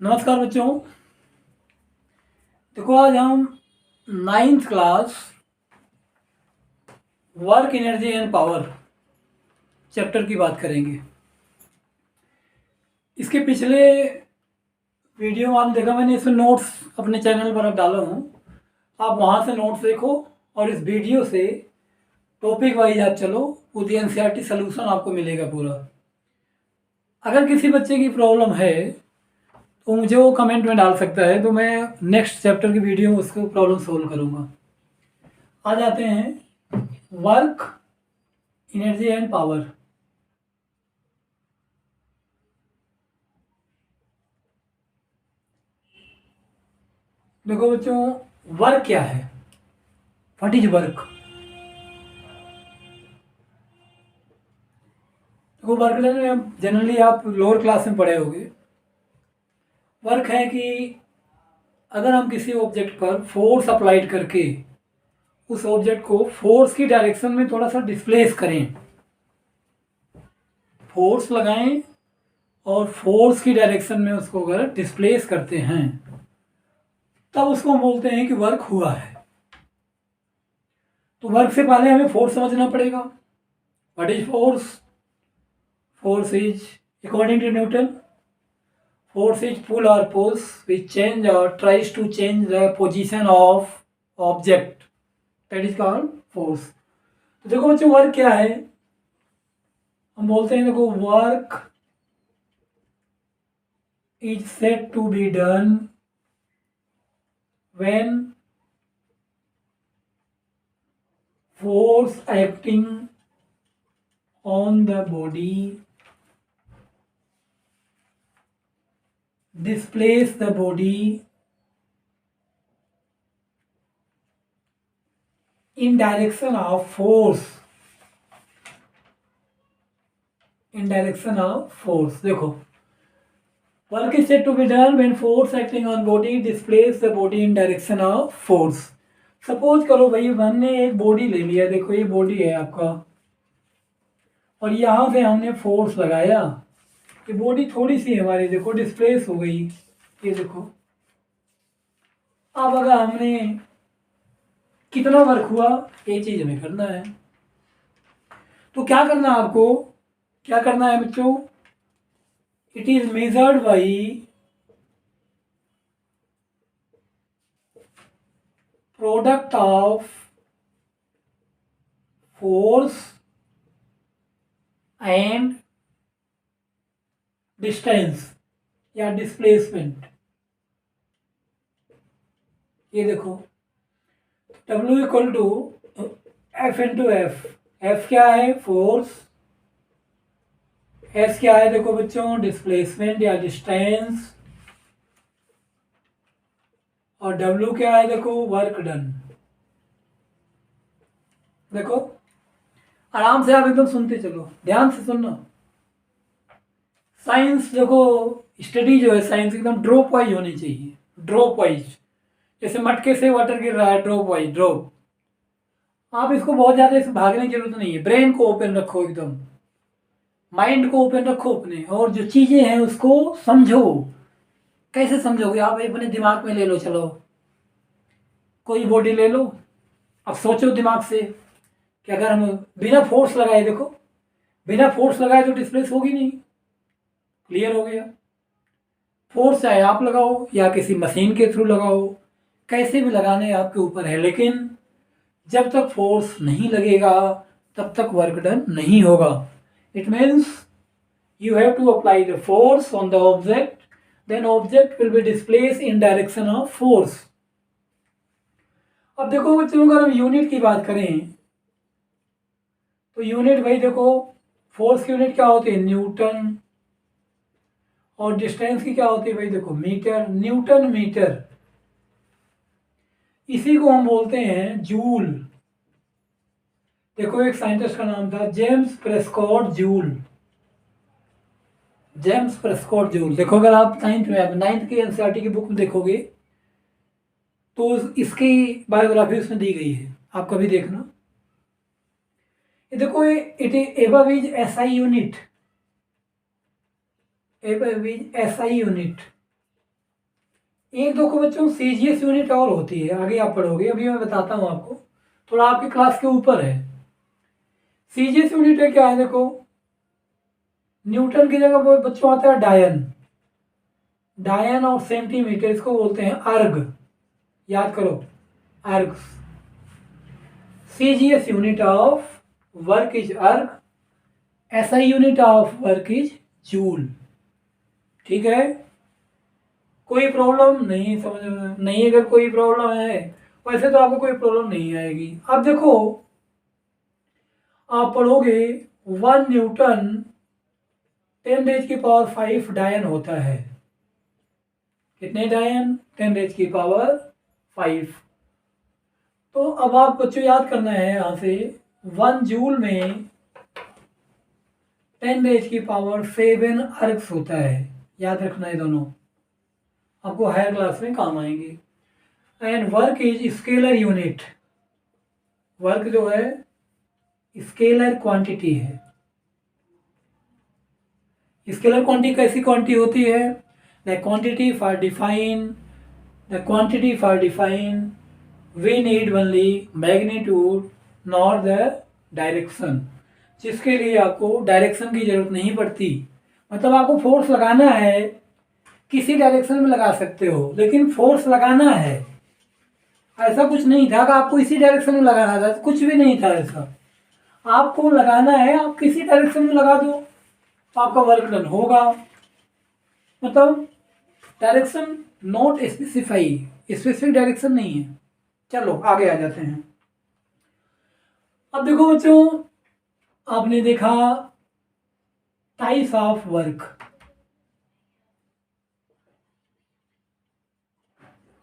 नमस्कार बच्चों। देखो आज हम ninth class work energy and power chapter की बात करेंगे। इसके पिछले वीडियो में आपने देखा, मैंने इसमें नोट्स अपने चैनल पर अब डाला हूँ। आप वहाँ से नोट्स देखो और इस वीडियो से टॉपिक वाइज आप चलो, पूरी एनसीईआरटी सोल्यूशन आपको मिलेगा पूरा। अगर किसी बच्चे की प्रॉब्लम है तो मुझे वो कमेंट में डाल सकता है, तो मैं नेक्स्ट चैप्टर की वीडियो में उसको प्रॉब्लम सोल्व करूँगा। आ जाते हैं वर्क एनर्जी एंड पावर। देखो बच्चों, वर्क क्या है? What is work? देखो, वर्क जनरली आप लोअर क्लास में पढ़े होंगे। वर्क है कि अगर हम किसी ऑब्जेक्ट पर फोर्स अप्लाइड करके उस ऑब्जेक्ट को फोर्स की डायरेक्शन में थोड़ा सा डिस्प्लेस करें, फोर्स लगाएं और फोर्स की डायरेक्शन में उसको अगर डिस्प्लेस करते हैं तब उसको हम बोलते हैं कि वर्क हुआ है। तो वर्क से पहले हमें फोर्स समझना पड़ेगा। What is force? Force is, according to Newton, force is pull or push which change or tries to change the position of object. That is called force. तो देखो बच्चों, वर्क क्या है? हम बोलते हैं, देखो, work is said to be done when force acting on the body displace the body in direction of force. In direction of force. देखो, work is said to be done when force acting on body displaces the body in direction of force. Suppose करो भाई, हमने एक body ले लिया। देखो, ये body है आपका और यहाँ से हमने फोर्स लगाया। ये बॉडी थोड़ी सी हमारी, देखो, डिस्प्लेस हो गई। ये देखो, अब अगर हमने कितना वर्क हुआ ये चीज हमें करना है। तो क्या करना है आपको? क्या करना है बच्चों? It is measured by product of force and distance या डिस्प्लेसमेंट। ये देखो, W equal to F into F. F क्या है? फोर्स। एस क्या है? देखो बच्चों, डिस्प्लेसमेंट या डिस्टेंस। और W क्या है? देखो, वर्क डन। देखो, आराम से आप एकदम सुनते चलो, ध्यान से सुनना। साइंस, देखो, स्टडी जो है साइंस एकदम ड्रॉप वाइज होनी चाहिए। ड्रॉप वाइज, जैसे मटके से वाटर गिर रहा है, ड्रॉप वाइज ड्रॉप। आप इसको बहुत ज़्यादा इस भागने की जरूरत नहीं है। ब्रेन को ओपन रखो, एकदम माइंड को ओपन रखो अपने, और जो चीज़ें हैं उसको समझो। कैसे समझोगे आप? अपने दिमाग में ले लो। चलो, कोई बॉडी ले लो, अब सोचो दिमाग से कि अगर हम बिना फोर्स लगाए, देखो, बिना फोर्स लगाए तो डिस्प्लेस होगी नहीं। क्लियर हो गया? फोर्स चाहे आप लगाओ या किसी मशीन के थ्रू लगाओ, कैसे भी लगाने आपके ऊपर है, लेकिन जब तक फोर्स नहीं लगेगा तब तक वर्क डन नहीं होगा। It means you have to apply the force on the object, then object will be displaced in direction of force. अब देखो बच्चों, अगर हम यूनिट की बात करें तो यूनिट, भाई देखो, फोर्स की यूनिट क्या होती है? न्यूटन। और डिस्टेंस की क्या होती है? भाई देखो, मीटर। न्यूटन मीटर, इसी को हम बोलते हैं जूल। देखो, एक साइंटिस्ट का नाम था James Prescott joule. James Prescott joule. देखो, अगर आप नाइन्थ की एनसीईआरटी की बुक में देखोगे तो इसकी बायोग्राफी उसमें दी गई है, आप कभी देखना। ये देखो, it above is SI unit. Above is SI unit. एक दो को बच्चों सीजीएस यूनिट और होती है, आगे आप पढ़ोगे, अभी मैं बताता हूँ आपको, थोड़ा आपकी क्लास के ऊपर है। सीजीएस यूनिट है क्या है, देखो न्यूटन की जगह वो बच्चों आता है डायन। डायन और सेंटीमीटर इसको बोलते हैं अर्ग, याद करो, erg. CGS unit of work is erg, SI unit of work is joule. ठीक है, कोई प्रॉब्लम नहीं, समझ में नहीं, अगर कोई प्रॉब्लम है, वैसे तो आपको कोई प्रॉब्लम नहीं आएगी। अब देखो आप पढ़ोगे 1 न्यूटन 10⁵ डायन होता है। कितने डायन? 10⁵5। तो अब आप बच्चों याद करना है यहाँ से 1 जूल में 10⁻7 अर्ग्स होता है। याद रखना है दोनों, आपको हायर क्लास में काम आएंगे। And work is scalar unit, work जो है स्केलर क्वांटिटी है। स्केलर क्वांटिटी कैसी क्वांटिटी होती है? The quantity for define we need only magnitude not the direction, जिसके लिए आपको डायरेक्शन की जरूरत नहीं पड़ती। मतलब आपको फोर्स लगाना है, किसी डायरेक्शन में लगा सकते हो, लेकिन फोर्स लगाना है। ऐसा कुछ नहीं था कि आपको इसी डायरेक्शन में लगाना था, कुछ भी नहीं था ऐसा। आपको लगाना है, आप किसी डायरेक्शन में लगा दो तो आपका वर्क डन होगा। मतलब direction not specify, specific direction नहीं है। चलो आगे आ जाते हैं। अब देखो बच्चों, आपने देखा टाइप्स ऑफ वर्क।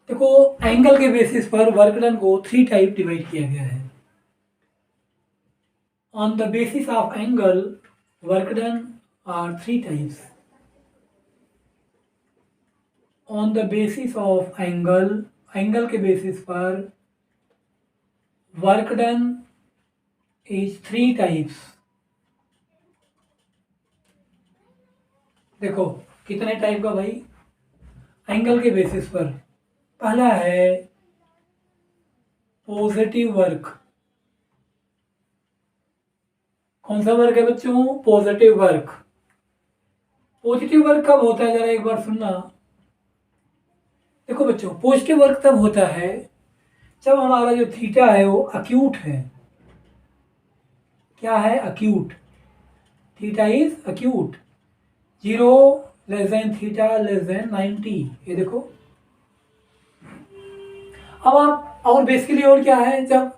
देखो एंगल के बेसिस पर वर्क डन को 3 टाइप डिवाइड किया गया है। On the basis of angle work done are 3 types. On the basis of angle, angle के बेसिस पर वर्क डन इज 3 टाइप्स। देखो कितने टाइप का भाई, एंगल के बेसिस पर। पहला है पॉजिटिव वर्क। कौन सा वर्क है बच्चों? Positive work. पॉजिटिव वर्क कब होता है, जरा एक बार सुनना। देखो बच्चों, पॉजिटिव वर्क तब होता है जब हमारा जो थीटा है वो अक्यूट है। क्या है? Acute. Theta is acute. 0 less than theta less than 90। ये देखो। अब आप और बेसिकली और क्या है, जब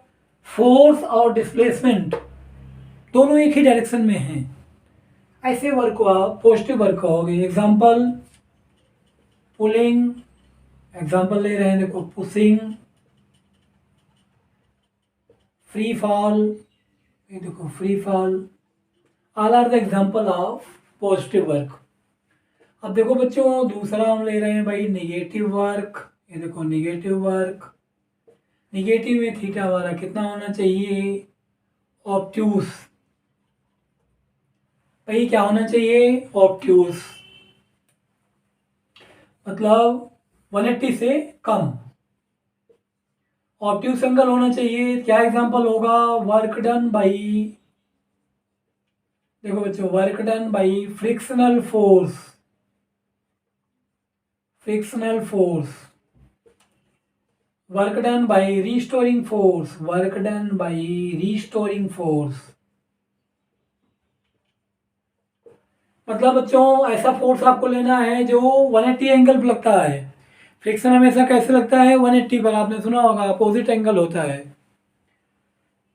फोर्स और डिस्प्लेसमेंट दोनों एक ही डायरेक्शन में हैं, ऐसे वर्क को आप पॉजिटिव वर्क कहोगे। एग्जांपल पुलिंग, एग्जांपल ले रहे हैं, देखो पुशिंग, फ्री फॉल, ये देखो free fall, all are the example of positive work. अब देखो बच्चों, दूसरा हम ले रहे हैं भाई निगेटिव वर्क। ये देखो निगेटिव वर्क। निगेटिव में थीटा हमारा कितना होना चाहिए? ऑब्ट्यूस। भाई क्या होना चाहिए? ऑब्ट्यूस, मतलब 180 से कम ऑब्ट्यूस एंगल होना चाहिए। क्या एग्जांपल होगा? वर्क डन बाई, देखो बच्चों, work done by frictional force. Frictional force, work done by restoring force, work done by restoring force. मतलब बच्चों ऐसा फोर्स आपको लेना है जो 180 एंगल पर लगता है। फ्रिक्शन हमेशा कैसे लगता है? 180 पर, आपने सुना होगा अपोजिट एंगल होता है।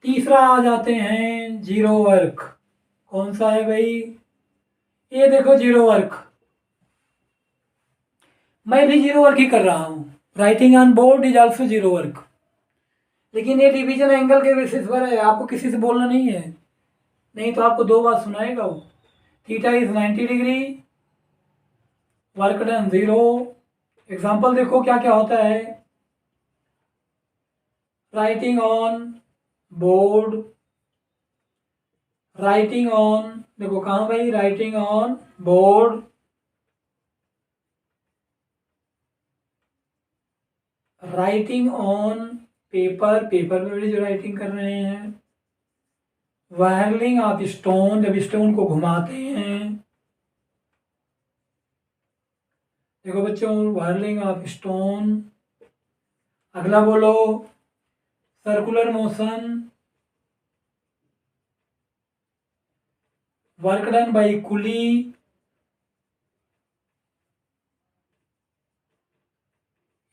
तीसरा आ जाते हैं जीरो वर्क। कौन सा है भाई? ये देखो जीरो वर्क। मैं भी जीरो वर्क ही कर रहा हूँ। Writing on board is also zero work, लेकिन ये डिवीजन एंगल के बेसिस पर है, आपको किसी से बोलना नहीं है, नहीं तो आपको 2 बार सुनाएगा वो। Theta is 90 degree, work done 0। Example देखो क्या क्या होता है। Writing on board, writing on, देखो कहाँ भाई? Writing on board, writing on paper, paper पे भी जो राइटिंग कर रहे हैं। वायरलिंग ऑफ स्टोन, जब स्टोन को घुमाते हैं। देखो बच्चों, वायरलिंग ऑफ स्टोन। अगला बोलो, circular motion, work done by coolie.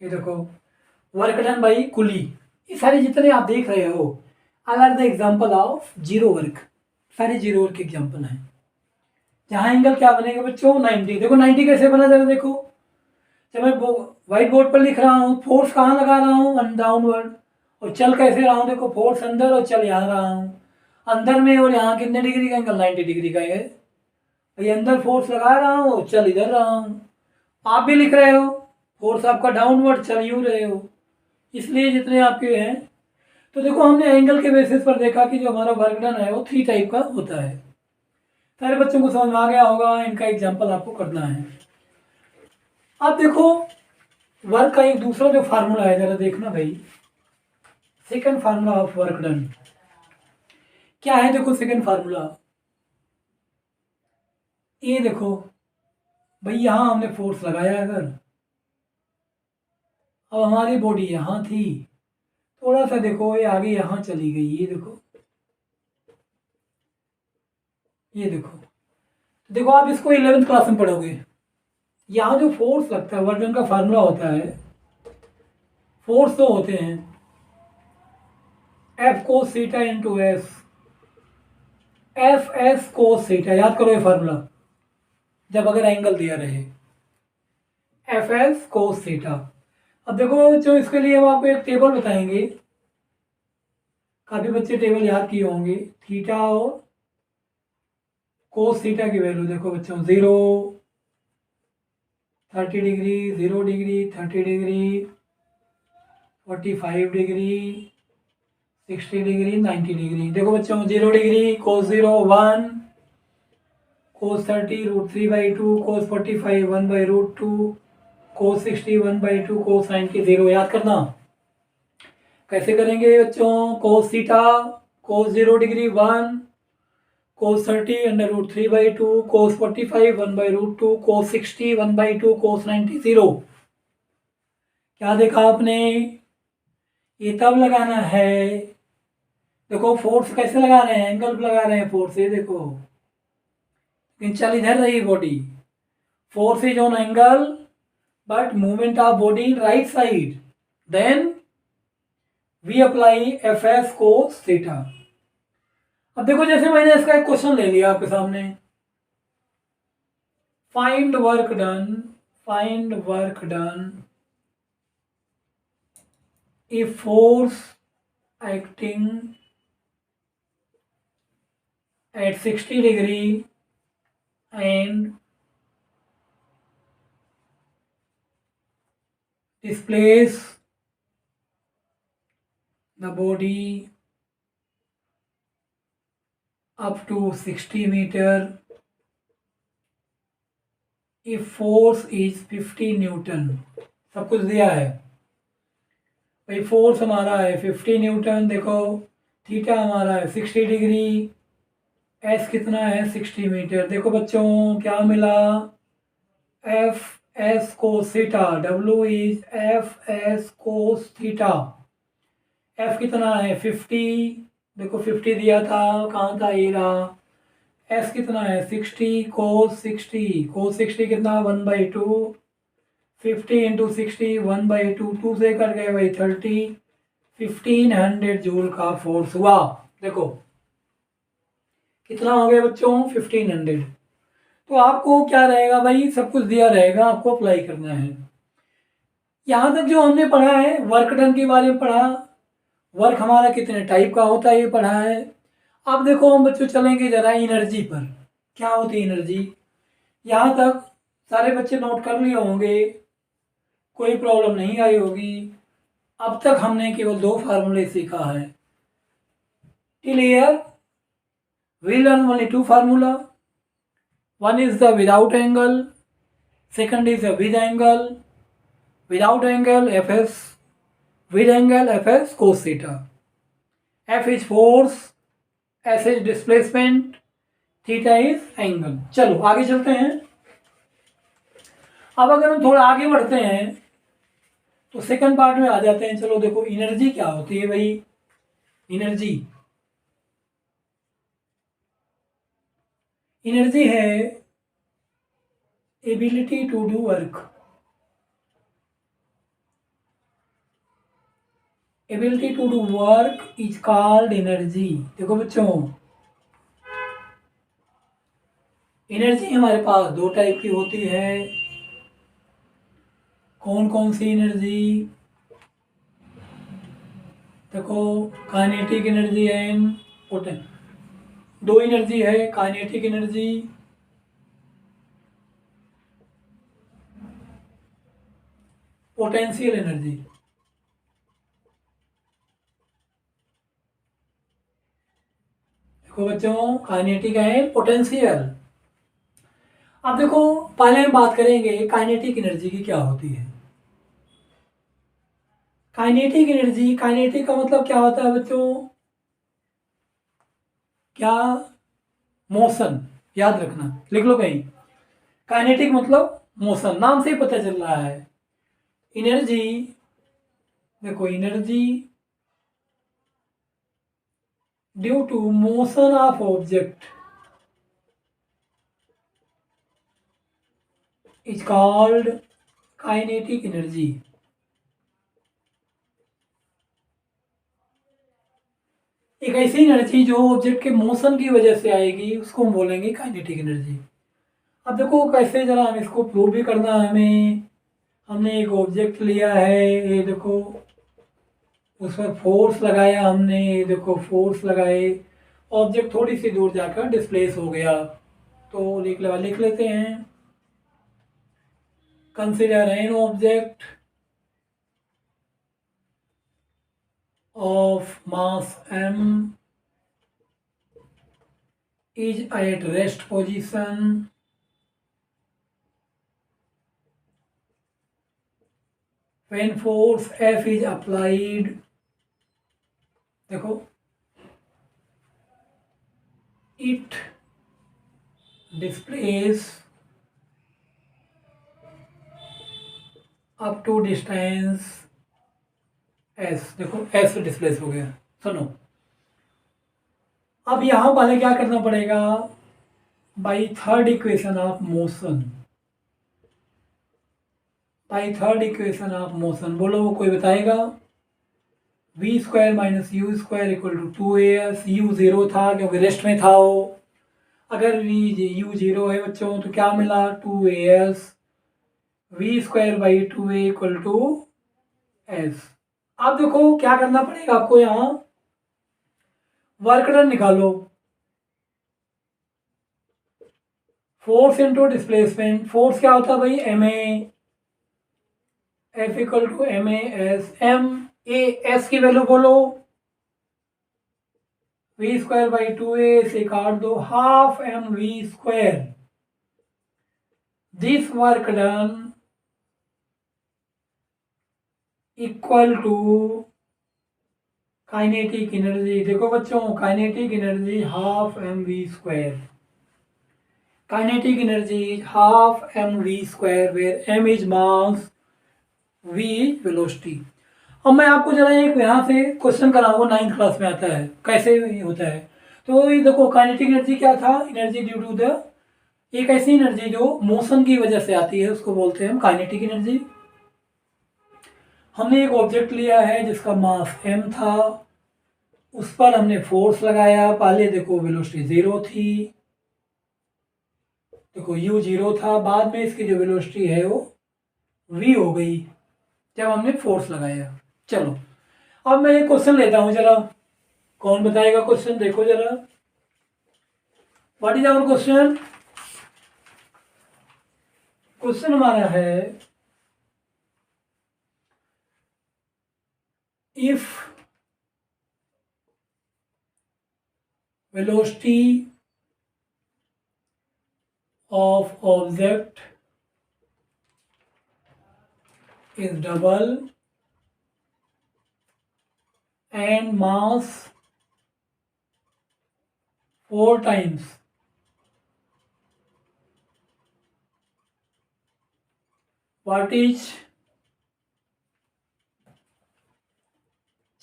ये देखो, वर्क डन बाई कुली। ये सारे जितने आप देख रहे हो all are the example of zero work, सारे जीरो वर्क एग्जाम्पल हैं। जहाँ एंगल क्या बनेगा बच्चों, 90। देखो 90 कैसे बना जरा देखो। जब मैं व्हाइट बोर्ड पर लिख रहा हूँ, फोर्स कहाँ लगा रहा हूँ, डाउनवर्ड। और चल कैसे रहा हूँ, देखो फोर्स अंदर और चल यहाँ रहा हूँ। अंदर में और यहाँ कितने डिग्री का एंगल, 90 डिग्री का है। ये अंदर फोर्स लगा रहा हूँ, चल इधर रहा हूँ। आप भी लिख रहे हो, फोर्स आपका डाउनवर्ड, चल यूँ रहे हो। इसलिए जितने आपके हैं, तो देखो हमने एंगल के बेसिस पर देखा कि जो हमारा वर्क डन है वो 3 टाइप का होता है। सारे बच्चों को समझ में आ गया होगा, इनका एग्जाम्पल आपको करना है। अब देखो वर्क का एक दूसरा जो फार्मूला है, जरा देखना भाई। Second formula of work done क्या है, देखो सेकंड फार्मूला। ये देखो भाई, यहाँ हमने फोर्स लगाया अगर, अब हमारी बॉडी यहाँ थी, थोड़ा सा देखो ये आगे यहाँ चली गई। ये देखो, ये देखो, देखो आप इसको 11th क्लास में पढ़ोगे। यहाँ जो फोर्स लगता है, वर्क डन का फार्मूला होता है, फोर्स तो होते हैं F cos theta into F S cos theta. याद करो ये फार्मूला, जब अगर एंगल दिया रहे, एफ एस कोस थीटा। अब देखो जो इसके लिए हम आपको एक टेबल बताएंगे, काफ़ी बच्चे टेबल याद किए होंगे। थीटा और कोस थीटा की वैल्यू देखो बच्चों, 0, 30 degree, 0 degree, 30 degree, 45 degree, 60 degree, 90 degree. देखो बच्चों, 0 डिग्री कोस 0 1, कोस 30 √3/2, कोस 45 1/√2, कोस 60 1/2, कोस 90 0। याद करना कैसे करेंगे बच्चों। कोस थीटा, कोस 0 डिग्री 1, कोस 30 √3/2, कोस 45 1/√2, कोस 60 1/2, कोस 90 0। क्या देखा आपने, ये तब लगाना है। देखो फोर्स कैसे लगा रहे हैं, एंगल लगा रहे हैं फोर्स, ये देखो। लेकिन चल इधर रही body, force is on angle but movement of body in right side, then we apply F S cos theta. अब देखो जैसे मैंने इसका एक क्वेश्चन ले लिया आपके सामने, find work done, find work done if force acting at 60 degree and displace the body up to 60 meter if force is 50 Newton. सब कुछ दिया है भाई, फोर्स हमारा है 50 न्यूटन। देखो थीटा हमारा है 60 डिग्री, एस कितना है 60 मीटर। देखो बच्चों क्या मिला, F S cos theta, W is F S cos theta. F कितना है 50, देखो 50 दिया था, कहाँ था ये रहा। एस कितना है 60, कोस 60, कोस 60 कितना 1/2, 50 इंटू 60 1/2, 2 से कट गए भाई 30, 1500 जूल का फोर्स हुआ। देखो कितना हो गया बच्चों 1500। तो आपको क्या रहेगा भाई, सब कुछ दिया रहेगा, आपको अप्लाई करना है। यहाँ तक जो हमने पढ़ा है वर्क डन के बारे में पढ़ा, वर्क हमारा कितने टाइप का होता है ये पढ़ा है। अब देखो हम बच्चों चलेंगे जरा एनर्जी पर, क्या होती है एनर्जी। यहाँ तक सारे बच्चे नोट कर लिए होंगे, कोई प्रॉब्लम नहीं आई होगी। अब तक हमने केवल 2 फार्मूले सीखा है। Till here we learn only 2 formula. One is the without angle, second is the with angle. Without angle fs with angle f as cos theta. F is force, s is displacement, theta is angle. चलो आगे चलते हैं। अब अगर हम थोड़ा आगे बढ़ते हैं तो सेकंड पार्ट में आ जाते हैं। चलो देखो एनर्जी क्या होती है भाई। एनर्जी एनर्जी है ability to do work. Ability to do work is called energy. देखो बच्चों एनर्जी हमारे पास दो टाइप की होती है। कौन कौन सी एनर्जी? देखो काइनेटिक एनर्जी एंड पोटें दो एनर्जी है, काइनेटिक एनर्जी पोटेंशियल एनर्जी। देखो बच्चों काइनेटिक एंड पोटेंशियल। अब देखो पहले हम बात करेंगे काइनेटिक एनर्जी की क्या होती है। काइनेटिक एनर्जी, काइनेटिक का मतलब क्या होता है बच्चों? क्या? मोशन। याद रखना, लिख लो कहीं। काइनेटिक मतलब मोशन, नाम से ही पता चल रहा है। एनर्जी, देखो energy due to motion of object is called kinetic energy. एक ऐसी एनर्जी जो ऑब्जेक्ट के मोशन की वजह से आएगी उसको हम बोलेंगे काइनेटिक एनर्जी। अब देखो कैसे, जरा हम इसको प्रूव भी करना है हमें। हमने एक ऑब्जेक्ट लिया है, ये देखो उस पर फोर्स लगाया हमने, ये देखो फोर्स लगाए, ऑब्जेक्ट थोड़ी सी दूर जाकर डिस्प्लेस हो गया। तो लिख लेते हैं। Consider an object of mass m is at rest position when force F is applied। देखो it displays up to distance s। देखो s डिस्प्लेस हो गया। सुनो अब यहां पहले क्या करना पड़ेगा? By third equation of motion, by third equation of motion बोलो, वो कोई बताएगा? V square minus u square equal to 2as। U zero था क्योंकि रेस्ट में था वो। अगर यू जीरो है बच्चों तो क्या मिला? 2as v square by 2a equal to s. अब देखो क्या करना पड़ेगा आपको, यहाँ वर्क डन निकालो। फोर्स इंटू डिस्प्लेसमेंट, फोर्स क्या होता है भाई? M a, F equal to m a s. M a s की वैल्यू बोलो, वी स्क्वायर बाई 2a से काट दो, half M we square. This work done equal to kinetic energy. देखो बच्चों kinetic energy half M we square. Kinetic energy half M we square where m is mass, v is velocity. अब मैं आपको जरा एक यहाँ से क्वेश्चन कराऊंगा, 9th क्लास में आता है, कैसे होता है। तो ये देखो काइनेटिक एनर्जी क्या था? एनर्जी ड्यू टू द, एक ऐसी एनर्जी जो मोशन की वजह से आती है उसको बोलते हैं हम काइनेटिक एनर्जी। हमने एक ऑब्जेक्ट लिया है जिसका मास m था, उस पर हमने फोर्स लगाया। पहले देखो वेलोसिटी 0 थी, देखो u 0 था, बाद में इसकी जो वेलोसिटी है वो v हो गई जब हमने फोर्स लगाया। चलो अब मैं एक क्वेश्चन लेता हूं, जरा कौन बताएगा क्वेश्चन? देखो जरा, what is our question? Question हमारा है if velocity of object is double and mass 4 times what is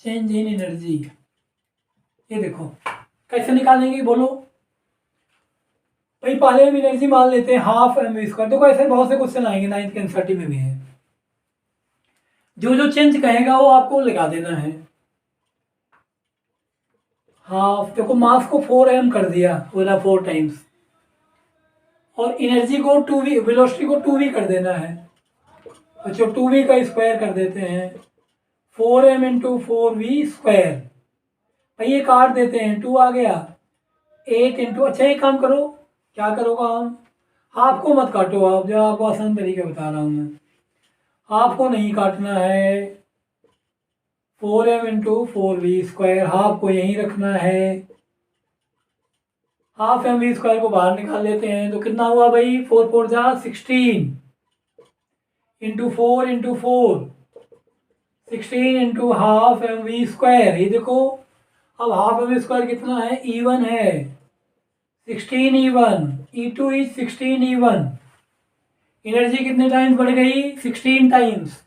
change in energy. ये देखो कैसे निकालेंगे बोलो भाई। पहले हम एनर्जी मान लेते हैं हाफ एम वी स्क्वायर। देखो ऐसे बहुत से क्वेश्चन आएंगे, 9th के एनसीईआरटी में भी है। जो जो चेंज कहेगा वो आपको लगा देना है। हाफ, देखो मास को 4m कर दिया, बोला 4 टाइम्स, और एनर्जी को 2v, वेलोसिटी को 2v कर देना है। अच्छा 2v का स्क्वायर कर देते हैं, 4m इंटू 4v स्क्वायर। भाई ये काट देते हैं, 2 आ गया, 8 इंटू, अच्छा एक काम करो, क्या करो काम, हाफ को मत काटो आप, जो आपको आसान तरीका बता रहा हूँ मैं। हाफ को नहीं काटना है, 4m into 4v square, half को यहीं रखना है। हाफ एम वी स्क्वायर को बाहर निकाल लेते हैं तो कितना हुआ भाई, 4 4 जा 16 into 4 into 4, 16 into half M we square. ये देखो अब हाफ एम वी स्क्वायर कितना है, E1 है, 16 E1, E2 is 16 E1। Energy कितने टाइम्स बढ़ गई, 16 टाइम्स।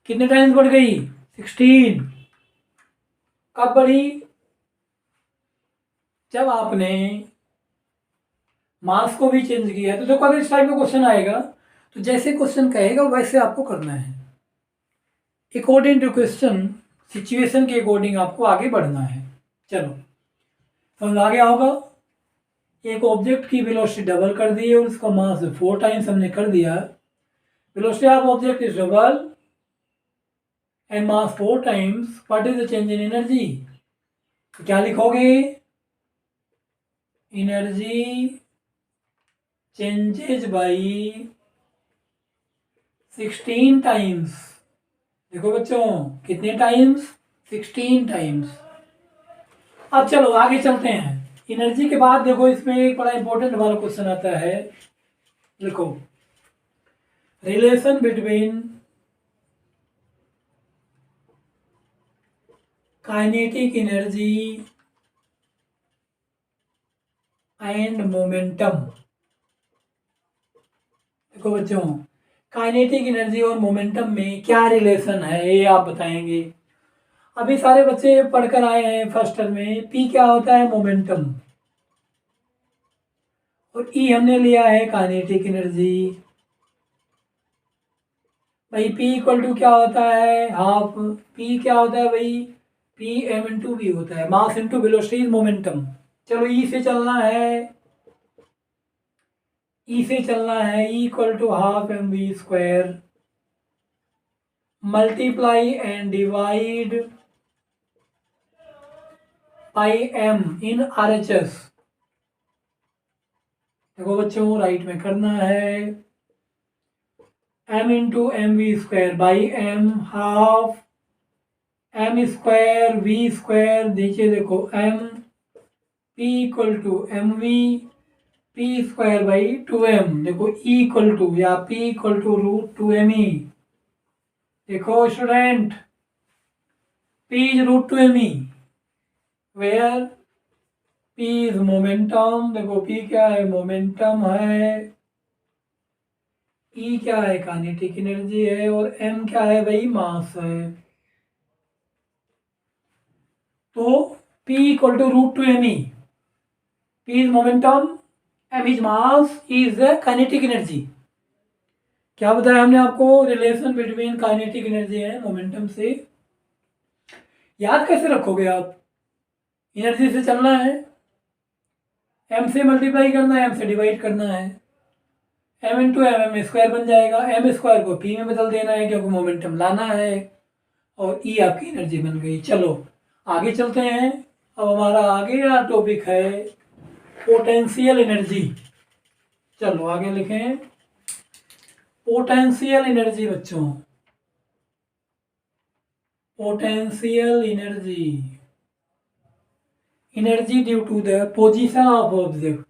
कितने टाइम्स बढ़ गई, 16। कब बढ़ी, जब आपने मास को भी चेंज किया। तो देखो अगर इस टाइप का क्वेश्चन आएगा तो जैसे क्वेश्चन कहेगा वैसे आपको करना है, अकॉर्डिंग टू क्वेश्चन, सिचुएशन के अकॉर्डिंग आपको आगे बढ़ना है। चलो समझ आ गया होगा। एक ऑब्जेक्ट की वेलोसिटी डबल कर दी है और उसका मास 4 टाइम्स हमने कर दिया। Velocity of object is double and mass 4 times, what is the change in energy. तो क्या लिखोगे, एनर्जी चेंजेज बाई 16 टाइम्स। देखो बच्चों कितने टाइम्स, 16 टाइम्स। अब चलो आगे चलते हैं। एनर्जी के बाद देखो इसमें एक बड़ा इंपॉर्टेंट वाला क्वेश्चन आता है, देखो relation between kinetic energy and momentum. देखो बच्चों काइनेटिक एनर्जी और मोमेंटम में क्या रिलेशन है ये आप बताएंगे। अभी सारे बच्चे पढ़कर आए हैं फर्स्ट ईयर में, पी क्या होता है, मोमेंटम, और ई हमने लिया है काइनेटिक एनर्जी। भाई P इक्वल टू क्या होता है, हाफ। P क्या होता है भाई, P m इंटू वी होता है, मास इंटू वेलोसिटी मोमेंटम। चलो E से चलना है, E से चलना है, E equal to half M we square multiply and divide by m in RHS। देखो बच्चों राइट में करना है, m into m we square by m, half m square v square, नीचे देखो m, p equal to m v, p square by 2m। देखो E equal to या P equal to √2me। देखो student P is √2me, where P is momentum. देखो P क्या है, momentum है, E क्या है, काइनेटिक एनर्जी है, और M क्या है भाई, मास है। तो P equal to √2me, P is momentum, M is mass, E is the kinetic energy. क्या बताया हमने आपको, रिलेशन बिटवीन काइनेटिक एनर्जी है मोमेंटम से। याद कैसे रखोगे आप, एनर्जी से चलना है, m से मल्टीप्लाई करना है, m से डिवाइड करना है, m इंटू एम स्क्वायर बन जाएगा, m स्क्वायर को p में बदल देना है क्योंकि मोमेंटम लाना है, और E आपकी एनर्जी बन गई। चलो आगे चलते हैं। अब हमारा आगे का टॉपिक है पोटेंशियल एनर्जी। चलो आगे लिखें, पोटेंशियल एनर्जी बच्चों, potential energy, energy due to the position of object,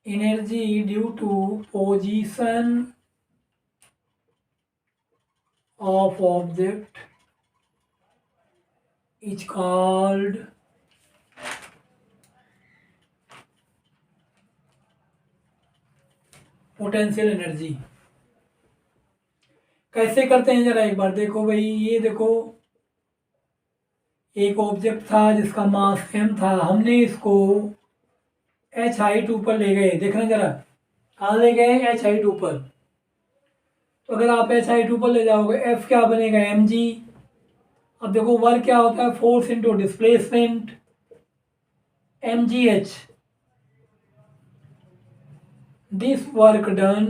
energy due to position of object is called potential energy. कैसे करते हैं जरा एक बार देखो भाई, ये देखो एक ऑब्जेक्ट था जिसका मास m था, हमने इसको h हाइट ऊपर ले गए, देखना जरा कहाँ ले गए, h हाइट ऊपर। तो अगर आप h हाइट ऊपर ले जाओगे F क्या बनेगा, mg। अब देखो वर्क क्या होता है, force into displacement, mgh। This work done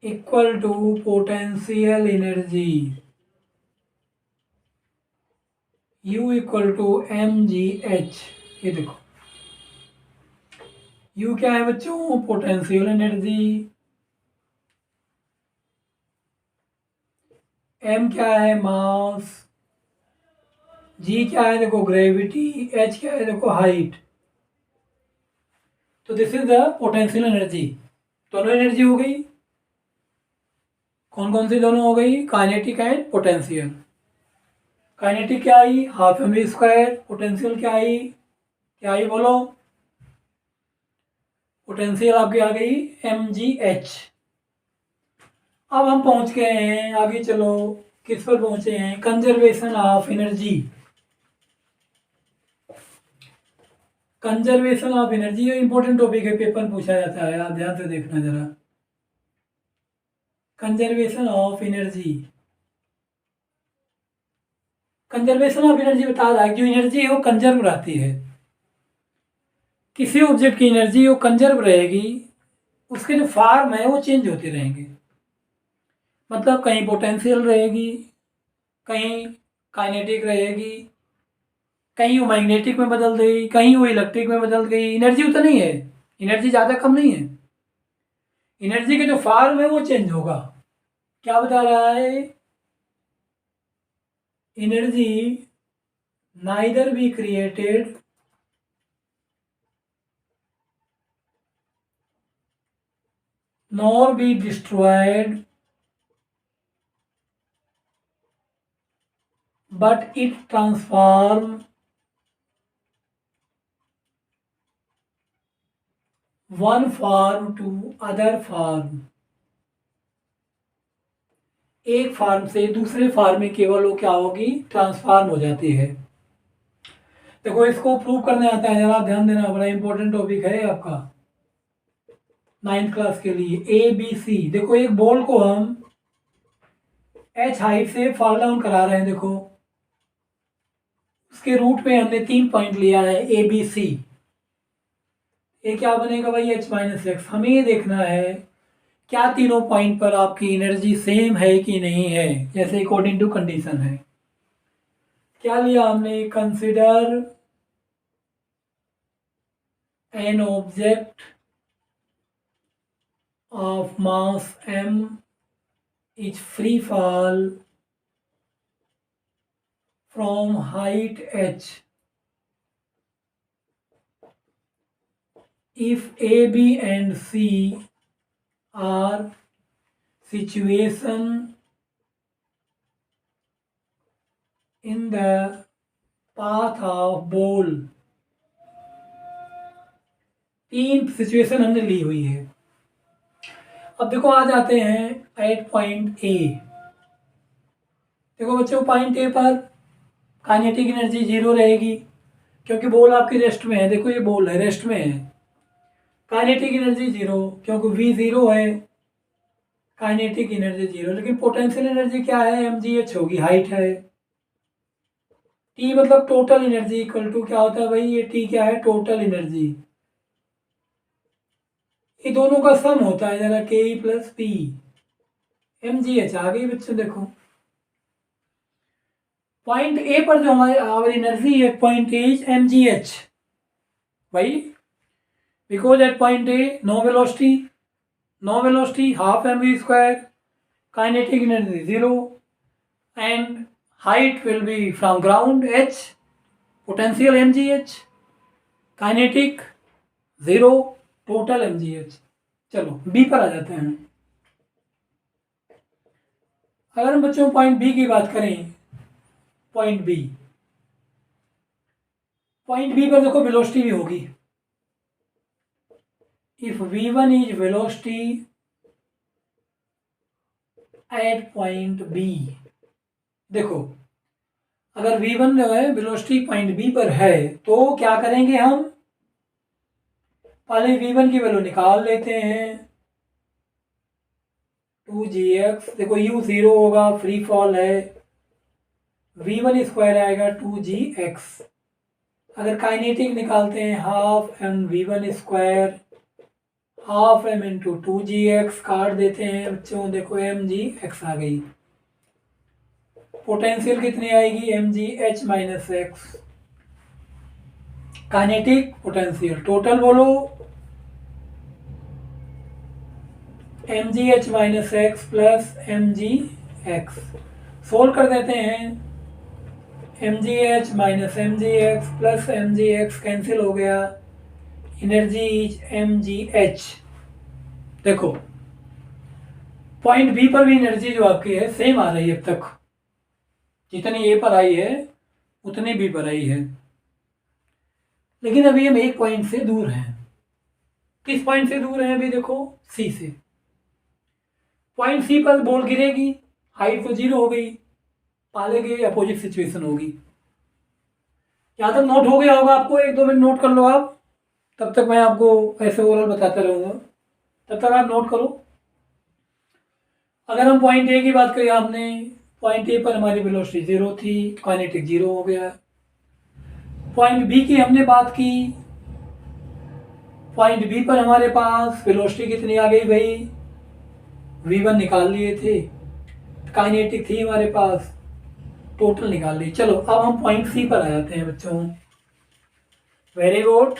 equal to potential energy U equal to mgh। ये देखो U क्या है बच्चों, पोटेंशियल एनर्जी, M क्या है मास, G क्या है देखो ग्रेविटी, H क्या है देखो हाइट। तो this is the potential energy. दोनों एनर्जी हो गई, कौन कौन सी दोनों हो गई, काइनेटिक एंड पोटेंशियल। काइनेटिक क्या आई, half M we square, potential क्या आई बोलो, पोटेंशियल आपकी आ गई mgh। अब हम पहुंच गए हैं आगे, चलो किस पर पहुंचे हैं, conservation of energy. Conservation of energy ये इंपॉर्टेंट टॉपिक है, पेपर पूछा जाता है, आप ध्यान से देखना जरा। Conservation of energy, conservation of energy बता रहा है जो एनर्जी है वो कंजर्व रहती है। किसी ऑब्जेक्ट की एनर्जी वो कंजर्व रहेगी, उसके जो फॉर्म है वो चेंज होते रहेंगे। मतलब कहीं पोटेंशियल रहेगी, कहीं काइनेटिक रहेगी, कहीं वो मैग्नेटिक में बदल गई, कहीं वो इलेक्ट्रिक में बदल गई। एनर्जी उतना नहीं है, एनर्जी ज़्यादा कम नहीं है, एनर्जी के जो फॉर्म है वो चेंज होगा। क्या बता रहा है, energy neither be created nor be destroyed, but it transform one form to other form। एक फॉर्म से दूसरे फॉर्म में केवल वो क्या होगी, ट्रांसफॉर्म हो जाती है। देखो इसको प्रूव करने आता है, जरा ध्यान देना, बड़ा इंपॉर्टेंट टॉपिक है आपका 9th क्लास के लिए। ABC, देखो एक बॉल को हम h हाइट से फॉल डाउन करा रहे हैं, देखो उसके रूट में हमने 3 पॉइंट लिया है ABC। ये क्या बनेगा भाई, h माइनस एक्स। हमें ये देखना है क्या तीनों पॉइंट पर आपकी एनर्जी सेम है कि नहीं है, जैसे अकॉर्डिंग टू कंडीशन है। क्या लिया हमने, consider N object of mass m is free fall from height h if A, B and C are situation in the path of ball। 3 situation हमने ली हुई है। अब देखो आ जाते हैं एट पॉइंट ए। देखो बच्चों पॉइंट ए पर काइनेटिक एनर्जी 0 रहेगी, क्योंकि बॉल आपकी रेस्ट में है। देखो ये बॉल है, रेस्ट में है। काइनेटिक एनर्जी 0 क्योंकि V 0 है, काइनेटिक एनर्जी 0। लेकिन पोटेंशियल एनर्जी क्या है, mgh होगी, हाइट है। T मतलब टोटल एनर्जी इक्वल टू क्या होता है भाई, ये T क्या है, टोटल एनर्जी। ये दोनों का सम होता है जरा, K प्लस P। mgh आ गई बच्चों, देखो पॉइंट ए पर जो हमारी आवर एनर्जी है, पॉइंट ए इज mgh भाई, because at point A no velocity half mv square, kinetic energy 0 and height will be from ground h, potential mgh, kinetic 0, total mgh। चलो B पर आ जाते हैं। अगर हम बच्चों पॉइंट बी की बात करें, पॉइंट बी पर देखो वेलोसिटी भी होगी। If v1 is velocity at point B, देखो अगर v1 जो है वेलोसिटी पॉइंट बी पर है तो क्या करेंगे हम, पहले v1 की वैल्यू निकाल लेते हैं। 2gx, देखो u 0 होगा, फ्री फॉल है, v1 स्क्वायर आएगा 2gx। अगर काइनेटिक निकालते हैं half m v1 square, half m into 2gx, काट देते हैं बच्चों, देखो mgx आ गई। पोटेंशियल कितनी आएगी, mgh minus x. Kinetic potential total बोलो, mgh minus x plus mgx। Solve कर देते हैं, mgh minus mgx plus mgx cancel हो गया, एनर्जी इज mgh। देखो पॉइंट बी पर भी एनर्जी जो आपकी है सेम आ रही है, अब तक जितनी ए पर आई है उतनी बी पर आई है, लेकिन अभी हम एक पॉइंट से दूर हैं। किस पॉइंट से दूर हैं अभी, देखो सी से। पॉइंट सी पर बॉल गिरेगी, हाइट तो 0 हो गई, पाले के अपोजिट सिचुएशन होगी। यहाँ तक नोट हो गया होगा आपको, 1-2 मिनट नोट कर लो आप, तब तक मैं आपको ऐसे ओवरऑल बताता रहूँगा, तब तक आप नोट करो। अगर हम पॉइंट ए की बात करें, आपने पॉइंट ए पर हमारी वेलोसिटी 0 थी, काइनेटिक 0 हो गया। पॉइंट बी की हमने बात की, पॉइंट बी पर हमारे पास वेलोसिटी कितनी आ गई भाई, v1 निकाल लिए थे, काइनेटिक थी हमारे पास, टोटल निकाल ली। चलो अब हम पॉइंट सी पर आ जाते हैं बच्चों। Very good,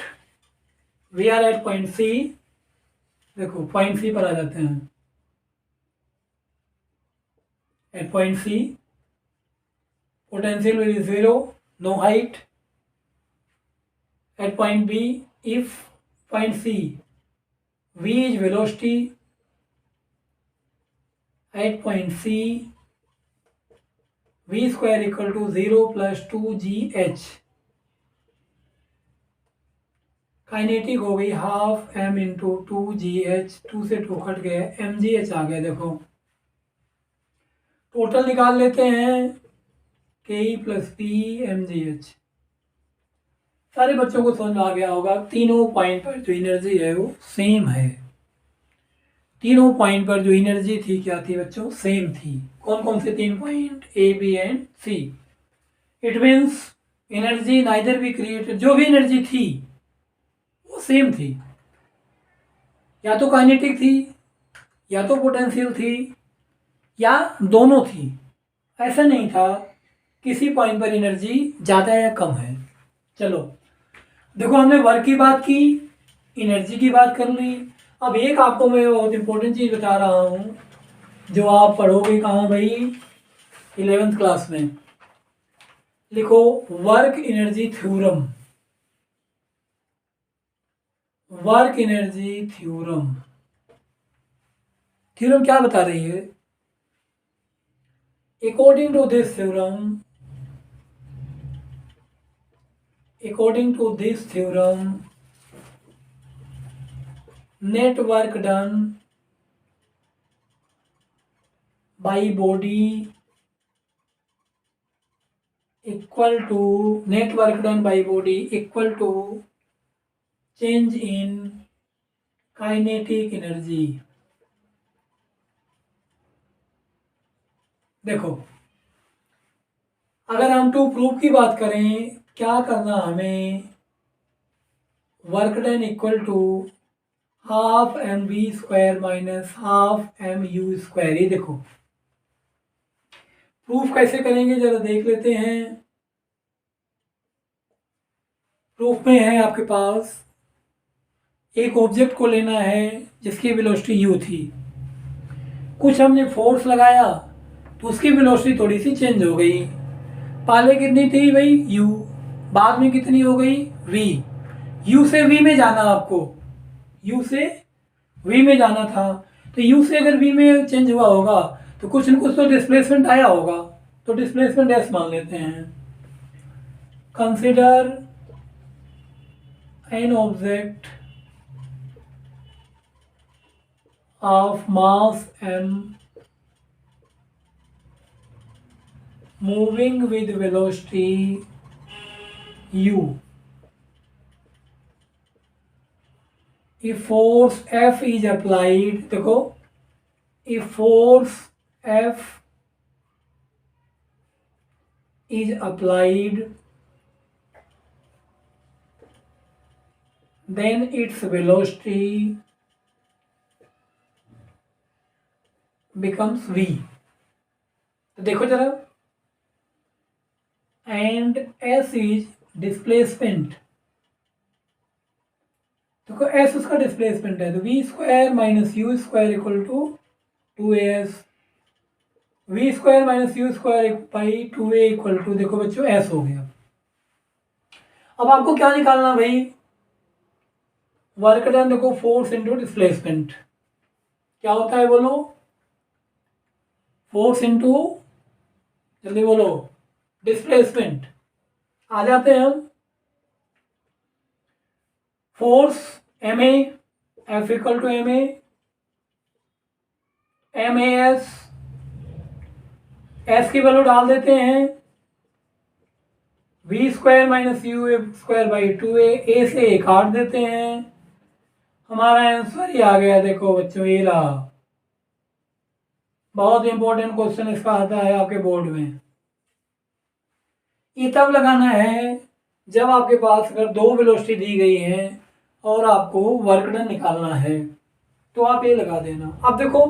we are at point C. देखो पॉइंट सी पर आ जाते हैं। At point C potential will is 0, no height. At point B, if point C v is velocity at point C, v square equal to 0 plus 2gh। Kinetic हो गई half m into 2gh, 2 से 2 cut गया, mgh आ गया। देखो total निकाल लेते हैं, k plus p mgh। सारे बच्चों को समझ में आ गया होगा, तीनों पॉइंट पर जो एनर्जी है वो सेम है। तीनों पॉइंट पर जो एनर्जी थी क्या थी बच्चों, सेम थी। कौन कौन से 3 point, A B and C. It means energy neither be created, जो भी एनर्जी थी वो सेम थी, या तो काइनेटिक थी, या तो पोटेंशियल थी, या दोनों थी। ऐसा नहीं था किसी पॉइंट पर एनर्जी ज़्यादा या कम है। चलो देखो हमने वर्क की बात की, एनर्जी की बात कर ली। अब एक आपको मैं बहुत इंपॉर्टेंट चीज़ बता रहा हूँ, जो आप पढ़ोगे कहाँ भाई, 11th क्लास में। लिखो work energy theorem. Work energy theorem, theorem क्या बता रही है, according to this theorem, according to this theorem, net work done by body equal to net work done by body equal to change in kinetic energy। देखो अगर हम to proof की बात करें, क्या करना हमें, work done equal to half M we square minus half M you square. ये देखो प्रूफ कैसे करेंगे जरा देख लेते हैं। प्रूफ में है आपके पास, एक ऑब्जेक्ट को लेना है जिसकी वेलोसिटी यू थी, कुछ हमने फोर्स लगाया तो उसकी वेलोसिटी थोड़ी सी चेंज हो गई। पहले कितनी थी भाई u, बाद में कितनी हो गई v। u से v में जाना, आपको u से v में जाना था, तो u से अगर v में चेंज हुआ होगा तो कुछ न कुछ तो डिस्प्लेसमेंट आया होगा, तो डिस्प्लेसमेंट एस मान लेते हैं। Consider N object of mass m moving with velocity u। if force F is applied, देखो if force F is applied then its velocity becomes v। तो देखो जरा, and s is displacement, देखो s उसका displacement है, तो v square minus u square equal to 2as, v square minus u square by 2a equal to, देखो बच्चों s हो गया। अब आपको क्या निकालना भाई, वर्क डन, देखो फोर्स इंटू डिस्प्लेसमेंट क्या होता है बोलो, फोर्स इंटू, जल्दी बोलो, डिस्प्लेसमेंट। आ जाते हैं हम, force m a, F equal to m a s, s की वैल्यू डाल देते हैं v square minus u square by 2a से ए काट देते हैं, हमारा आंसर ही आ गया। देखो बच्चों ये रहा, बहुत इंपॉर्टेंट क्वेश्चन इसका आता है आपके बोर्ड में। ये तब लगाना है जब आपके पास अगर दो वेलोसिटी दी गई है और आपको वर्क डन निकालना है, तो आप ये लगा देना। अब देखो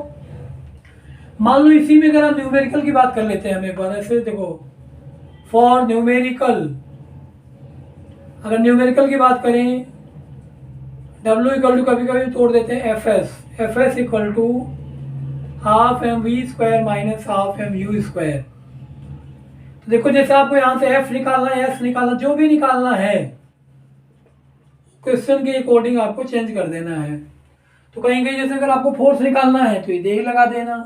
मान लो इसी में अगर हम न्यूमेरिकल की बात कर लेते हैं, हमें बार ऐसे देखो, फॉर न्यूमेरिकल, अगर न्यूमेरिकल की बात करें, W इक्वल टू कभी कभी तोड़ देते हैं F s equal to half M we square minus half M you square. तो देखो जैसे आपको यहाँ से एफ निकालना है, एस निकालना, जो भी निकालना है क्वेश्चन के अकॉर्डिंग आपको चेंज कर देना है। तो कहेंगे जैसे अगर आपको फोर्स निकालना है तो ये लगा देना,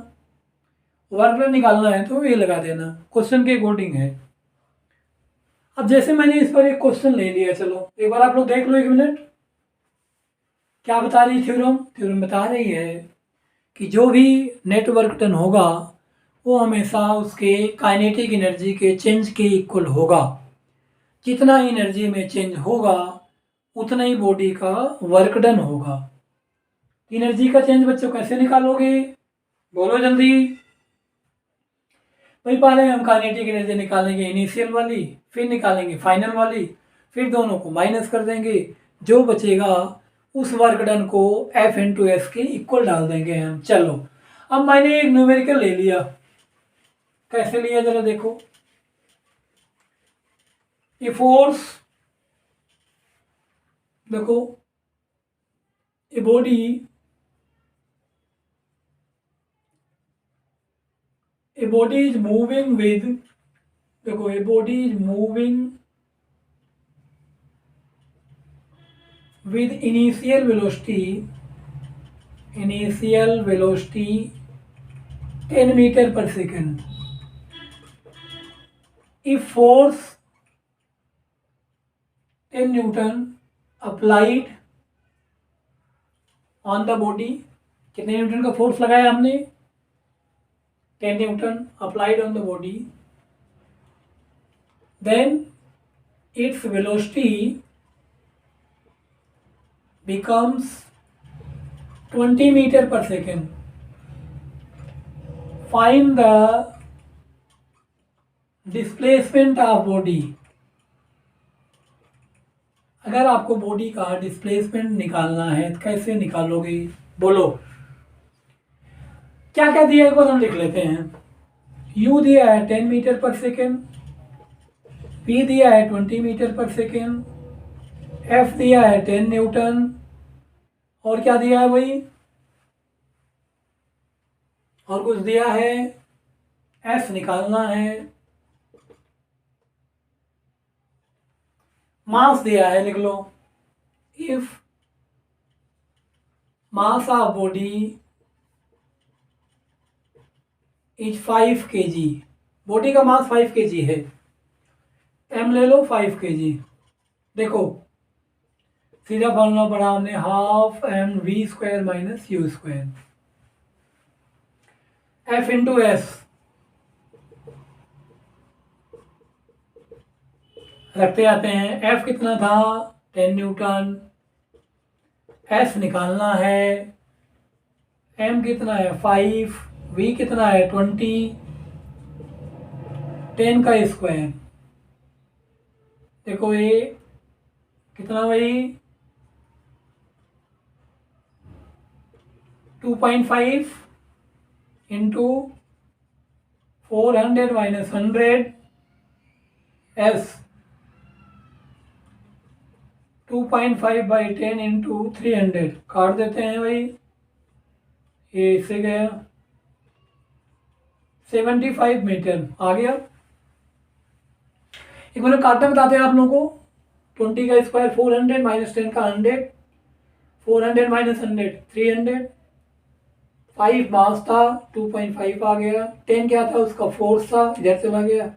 वर्क डन निकालना है तो ये लगा देना, क्वेश्चन के अकॉर्डिंग है। अब जैसे मैंने इस पर एक क्वेश्चन ले लिया, चलो एक बार आप लोग देख लो, 1 मिनट। क्या बता रही थ्योरम, थ्योरम बता रही है कि जो भी नेट वर्क डन होगा वो हमेशा उसके काइनेटिक एनर्जी के चेंज के इक्वल होगा। जितना एनर्जी में चेंज होगा उतना ही बॉडी का वर्क डन होगा। एनर्जी का चेंज बच्चों कैसे निकालोगे, बोलो जल्दी भाई। पहले हम काइनेटिक एनर्जी निकालेंगे इनिशियल वाली, फिर निकालेंगे फाइनल वाली, फिर दोनों को माइनस कर देंगे, जो बचेगा उस वर्क डन को F इंटू एस के इक्वल डाल देंगे हम। चलो अब मैंने एक न्यूमेरिकल ले लिया, कैसे लिया जरा देखो। ये फोर्स, देखो a body is moving with, देखो a body is moving with initial velocity 10 meter per second. If force 10 Newton applied on the body, कितने न्यूटन का फोर्स लगाया हमने, 10 Newton applied on the body, then its velocity becomes 20 meter per second. Find the displacement of body। अगर आपको body का displacement निकालना है तो कैसे निकालोगे, बोलो। क्या क्या दिया है एक बार हम लिख लेते हैं। U दिया है 10 मीटर पर सेकेंड, P दिया है 20 मीटर पर सेकेंड, F दिया है 10 न्यूटन, और क्या दिया है भाई, और कुछ दिया है, S निकालना है, मास दिया है, लिख लो। If mass of body is 5 kg। Body का मास 5 kg है। m ले लो 5 kg। देखो सीधा फॉर्मूला पढ़ा हमने, half M we square minus u square. F into s रखते आते हैं। एफ कितना था 10 न्यूटन। एस निकालना है। एम कितना है 5, वी कितना है 20, 10 का स्क्वायर। देखो ये कितना भाई 2.5 into 400 minus 100 S 2.5 by 10 into 300 काट देते हैं भाई। ये इससे गया 75 मीटर आ गया। एक बार काटना बताते हैं आप लोगों को। 20 का स्क्वायर 400 माइनस 10 का 100, 400 माइनस 100 300, 5 मास था 2.5 आ गया। 10 क्या था उसका फोर्स था, इधर चला गया।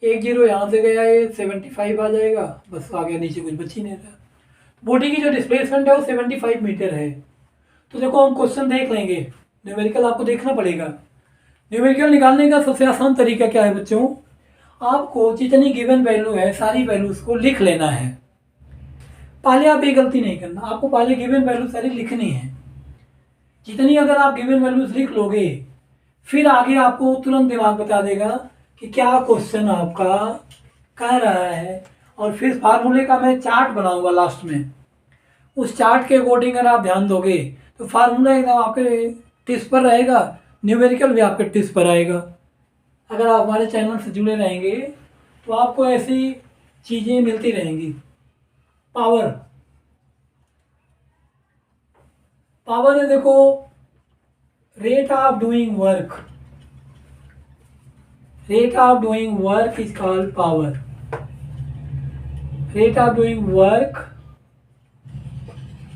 एक जीरो यहाँ से गया, ये 75 आ जाएगा। बस आ गया, नीचे कुछ बच ही नहीं रहा। बॉडी की जो डिस्प्लेसमेंट है वो 75 मीटर है। तो देखो हम क्वेश्चन देख लेंगे। न्यूमेरिकल आपको देखना पड़ेगा। न्यूमेरिकल निकालने का सबसे आसान तरीका क्या है बच्चों, आपको जितनी गिवन वैल्यू है सारी वैल्यूज को लिख लेना है। पहले आप ये गलती नहीं करना, आपको पहले गिवन वैल्यू सारी लिखनी है। जितनी अगर आप गिवन वैल्यूज लिख लोगे फिर आगे आपको तुरंत दिमाग बता देगा कि क्या क्वेश्चन आपका कह रहा है। और फिर फार्मूले का मैं चार्ट बनाऊंगा लास्ट में। उस चार्ट के अकॉर्डिंग अगर आप ध्यान दोगे तो फार्मूला एकदम आपके टिप्स पर रहेगा, न्यूमेरिकल भी आपके टिप्स पर आएगा। अगर आप हमारे चैनल से जुड़े रहेंगे तो आपको ऐसी चीज़ें मिलती रहेंगी। पावर पावर है देखो, rate of doing work, rate of doing work is called power. Rate of doing work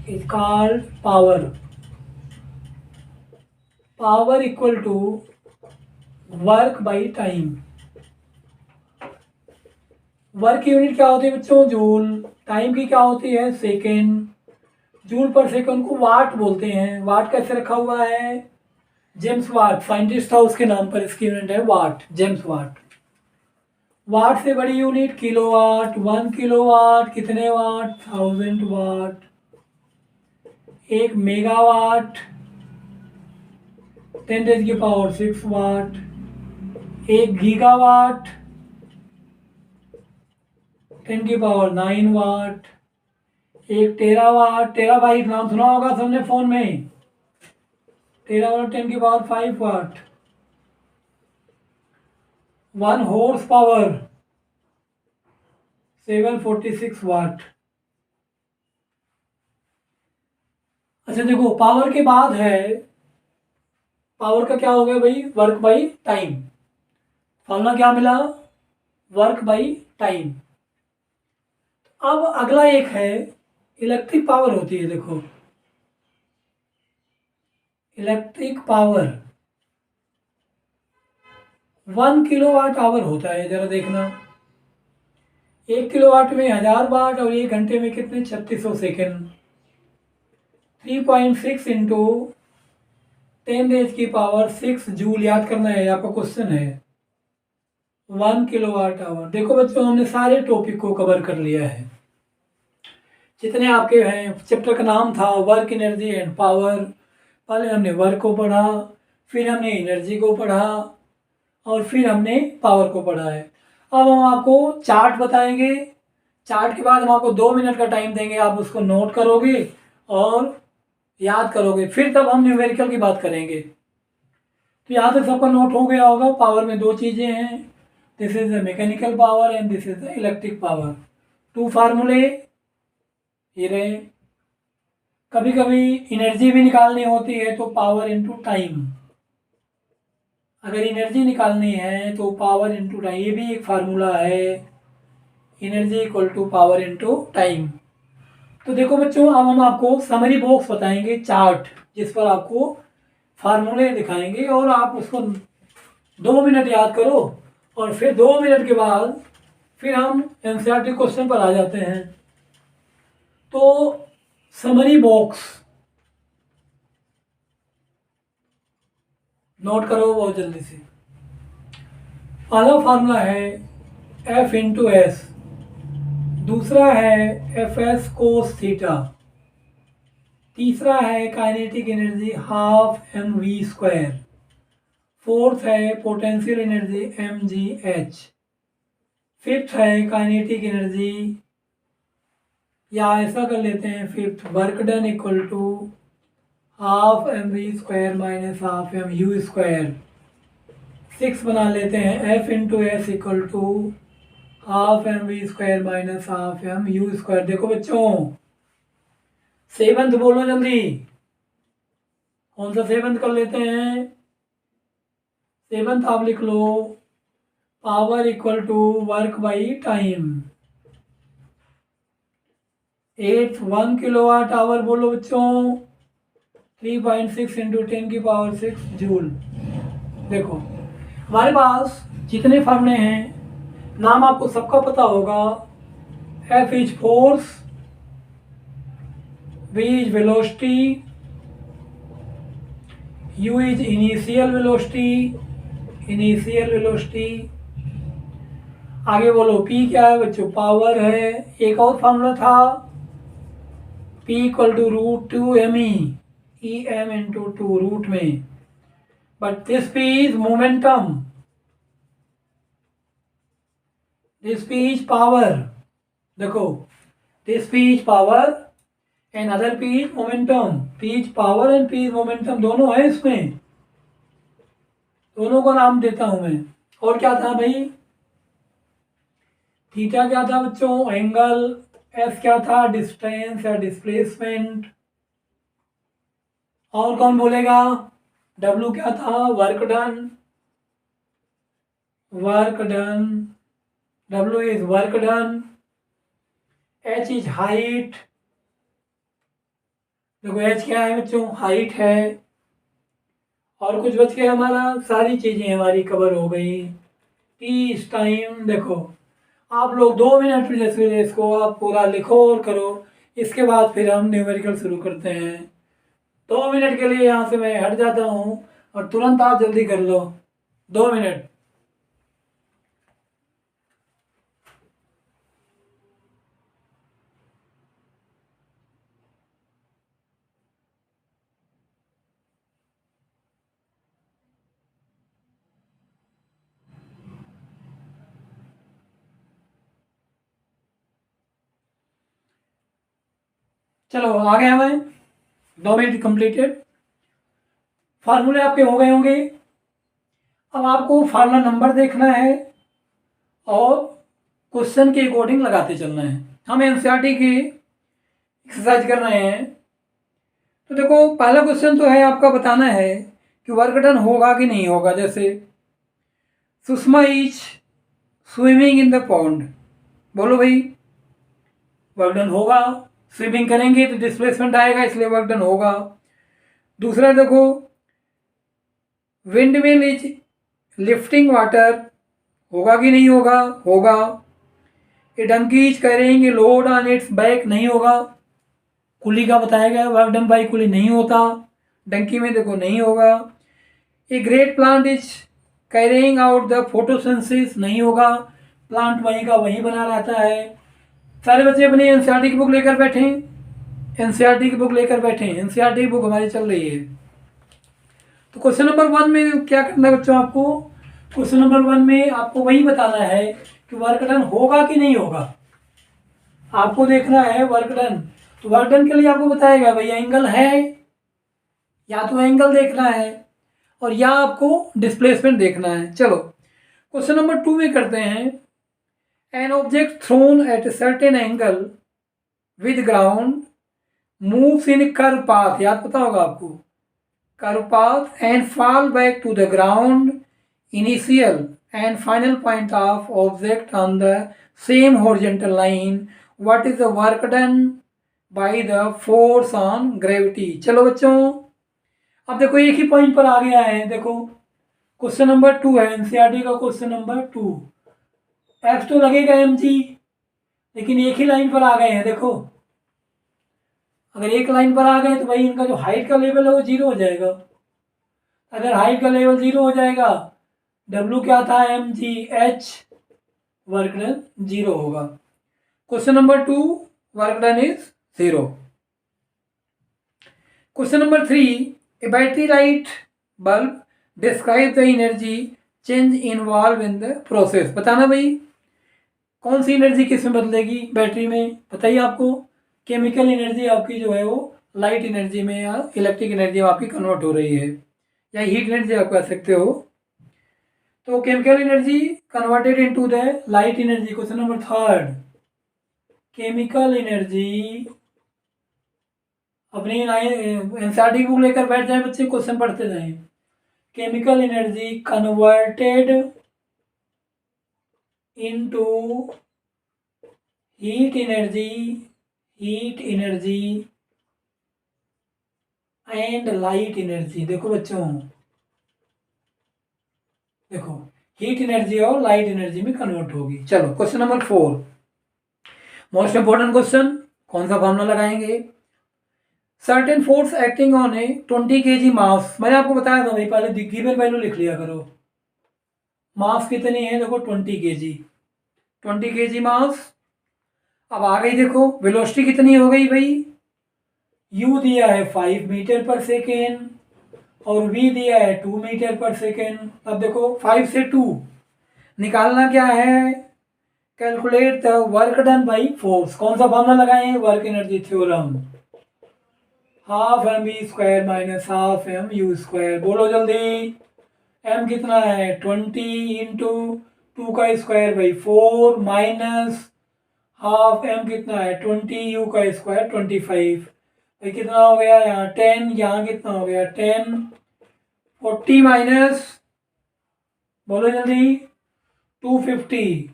is called power. Power equal to work by time. Work की यूनिट क्या होती है बच्चों, जूल। टाइम की क्या होती है, सेकेंड। जूल पर सेकेंड को वाट बोलते हैं। वाट कैसे रखा हुआ है, जेम्स वाट साइंटिस्ट था, उसके नाम पर इसकी यूनिट है वाट, जेम्स वाट। वाट से बड़ी यूनिट किलोवाट। 1 किलोवाट कितने वाट, 1000 वाट। 1 मेगावाट 10⁻⁶ वाट। 1 गीगावाट 10⁹ वाट। 1 टेरावाट, टेराबाइट नाम सुना होगा सबने फोन में, टेरावाट 10⁵ वाट। 1 हॉर्स पावर 746 वाट। अच्छा देखो पावर के बाद है, पावर का क्या हो गया भाई, वर्क बाई टाइम। फॉर्मूला क्या मिला, वर्क बाई टाइम। अब अगला एक है इलेक्ट्रिक पावर होती है। देखो इलेक्ट्रिक पावर 1 किलोवाट आवर होता है। जरा देखना 1 किलोवाट में 1000 वाट और 1 घंटे में कितने 3600 सेकेंड। 3.6 इंटू 10⁻⁶ जूल याद करना है, आपका क्वेश्चन है। 1 किलोवाट आवर। देखो बच्चों हमने सारे टॉपिक को कवर कर लिया है, जितने आपके हैं। चैप्टर का नाम था वर्क एनर्जी एंड पावर। पहले हमने वर्क को पढ़ा, फिर हमने एनर्जी को पढ़ा और फिर हमने पावर को पढ़ा है। अब हम आपको चार्ट बताएंगे। चार्ट के बाद हम आपको 2 मिनट का टाइम देंगे, आप उसको नोट करोगे और याद करोगे, फिर तब हम न्यूमेरिकल की बात करेंगे। तो यहाँ तक सबका नोट हो गया होगा। पावर में 2 चीज़ें हैं, this is the mechanical power and this is the electric power. 2 फार्मूले ये रहे। कभी कभी एनर्जी भी निकालनी होती है तो पावर इनटू टाइम। अगर एनर्जी निकालनी है तो पावर इनटू टाइम, ये भी एक फार्मूला है, energy equal to power into time. तो देखो बच्चों अब हम आपको समरी बॉक्स बताएंगे, चार्ट जिस पर आपको फार्मूले दिखाएंगे और आप उसको 2 मिनट याद करो और फिर 2 मिनट के बाद फिर हम एनसीईआरटी क्वेश्चन पर आ जाते हैं। तो समरी बॉक्स नोट करो बहुत जल्दी से। पहला फार्मूला है F इंटू एस, दूसरा है एफ एस कोस थीटा, तीसरा है kinetic energy half M we square, fourth है पोटेंशियल एनर्जी एम जी एच, फिफ्थ है काइनेटिक एनर्जी, या ऐसा कर लेते हैं fifth work done equal to half M we square minus half M you square. Six बना लेते हैं F into S equal to half M we square minus half M you square. देखो बच्चों, सेवंथ बोलो जल्दी, कौन सा सेवंथ कर लेते हैं? सेवंथ आप लिख लो power equal to work by time. Eighth 1 kilowatt hour बोलो बच्चों, 3.6 इंटू 10⁻6 जूल। देखो हमारे पास जितने फार्मूले हैं नाम आपको सबका पता होगा। F is force, V is velocity, U is initial velocity, आगे बोलो P क्या है बच्चों? पावर है। एक और फार्मूला था P equal to √2 e m into 2 root में, but this P is momentum, this P is power। देखो this P is power and other P is momentum। P is power and P is momentum, दोनों है इसमें, दोनों को नाम देता हूं मैं। और क्या था भाई? थीटा क्या था बच्चों? एंगल। एस क्या था? डिस्टेंस या डिस्प्लेसमेंट। और कौन बोलेगा? डब्ल्यू क्या था? Work done. W is work done। H is height। देखो H क्या है बच्चों? हाइट है। और कुछ बच गया हमारा? सारी चीजें हमारी कवर हो गई। T is time. देखो आप लोग 2 मिनट में जैसे इसको आप पूरा लिखो और करो, इसके बाद फिर हम न्यूमेरिकल शुरू करते हैं। 2 मिनट के लिए यहाँ से मैं हट जाता हूँ और तुरंत आप जल्दी कर लो। 2 मिनट। चलो आ गया मैं। 2 मिनट कंप्लीटेड। फार्मूले आपके हो गए होंगे। अब आपको फार्मूला नंबर देखना है और क्वेश्चन के अकॉर्डिंग लगाते चलना है। हम एनसीईआरटी की एक्सरसाइज कर रहे हैं। तो देखो पहला क्वेश्चन तो है आपका बताना है कि वर्क डन होगा कि नहीं होगा। जैसे Sushma is swimming in the pond, बोलो भाई वर्क डन होगा। स्विमिंग करेंगे तो डिस्प्लेसमेंट आएगा, इसलिए वर्क डन होगा। दूसरा देखो विंडमिल इज लिफ्टिंग वाटर, होगा कि नहीं होगा? होगा। ये donkey is carrying load on its back, नहीं होगा। कुली का बताया गया वर्क डन बाई कुली, नहीं होता। डंकी में देखो नहीं होगा। A great plant is carrying out the photosynthesis, नहीं होगा। प्लांट वहीं का वहीं बना रहता है। सारे बच्चे अपनी एनसीईआरटी की बुक लेकर बैठे, एनसीईआरटी की बुक लेकर बैठे। एनसीईआरटी की बुक हमारी चल रही है। तो क्वेश्चन नंबर 1 में क्या करना है बच्चों? आपको क्वेश्चन नंबर 1 में आपको वही बताना है कि वर्क डन होगा कि नहीं होगा। आपको देखना है वर्क डन। तो वर्क डन के लिए आपको बताएगा भाई एंगल है, या तो एंगल देखना है और या आपको डिस्प्लेसमेंट देखना है। चलो क्वेश्चन नंबर 2 में करते हैं। An object thrown at a certain angle with ground moves in curve path, याद पता होगा आपको, curve path, and fall back to the ground, initial and final point of object on the same horizontal line. What is the work done by the force on gravity? चलो बच्चों अब देखो एक ही point पर आ गया है, देखो क्वेश्चन नंबर 2 है, एनसीईआरटी का क्वेश्चन नंबर 2। एफ तो लगेगा mg, लेकिन एक ही लाइन पर आ गए हैं। देखो अगर एक लाइन पर आ गए तो भाई इनका जो हाइट का लेवल है वो जीरो हो जाएगा। अगर हाइट का लेवल जीरो हो जाएगा, W क्या था, mg, h work done zero होगा। Question number 2 work done is zero. Question number 3, a battery light bulb describe the energy change involve in the process. बताना भाई कौन सी एनर्जी किस में बदलेगी बैटरी में, बताइए आपको। केमिकल एनर्जी आपकी जो है वो लाइट एनर्जी में या इलेक्ट्रिक एनर्जी में आपकी कन्वर्ट हो रही है, या हीट एनर्जी आप कह सकते हो। तो chemical energy converted into the light energy. Question number 3, chemical energy, अपनी एनसीईआरटी बुक लेकर बैठ जाए बच्चे, क्वेश्चन पढ़ते जाएं। Chemical energy converted into heat energy and light energy. देखो बच्चों, देखो हीट एनर्जी और लाइट एनर्जी में कन्वर्ट होगी। चलो question number 4, most important question. कौन सा फॉर्मूला लगाएंगे? Certain force acting on A 20 kg मास। मैंने आपको बताया था भाई, पहले गिवन वैल्यू लिख लिया करो। मास कितनी है? देखो 20 kg, 20 kg मास। अब आ गई, देखो वेलोसिटी कितनी हो गई भाई, u दिया है 5 मीटर पर सेकेंड और v दिया है 2 मीटर पर सेकेंड। अब देखो 5 से 2 निकालना क्या है, calculate the work done by force. कौन सा फॉर्मूला लगाएं? Work energy theorem, half m v square minus half M you square. बोलो जल्दी, एम कितना है 20 इंटू 2 का square by 4 minus half m कितना है 20 यू का स्क्वायर 25। भाई कितना हो गया यहाँ 10, यहाँ कितना हो गया 10, 40 माइनस, बोलो जल्दी, 250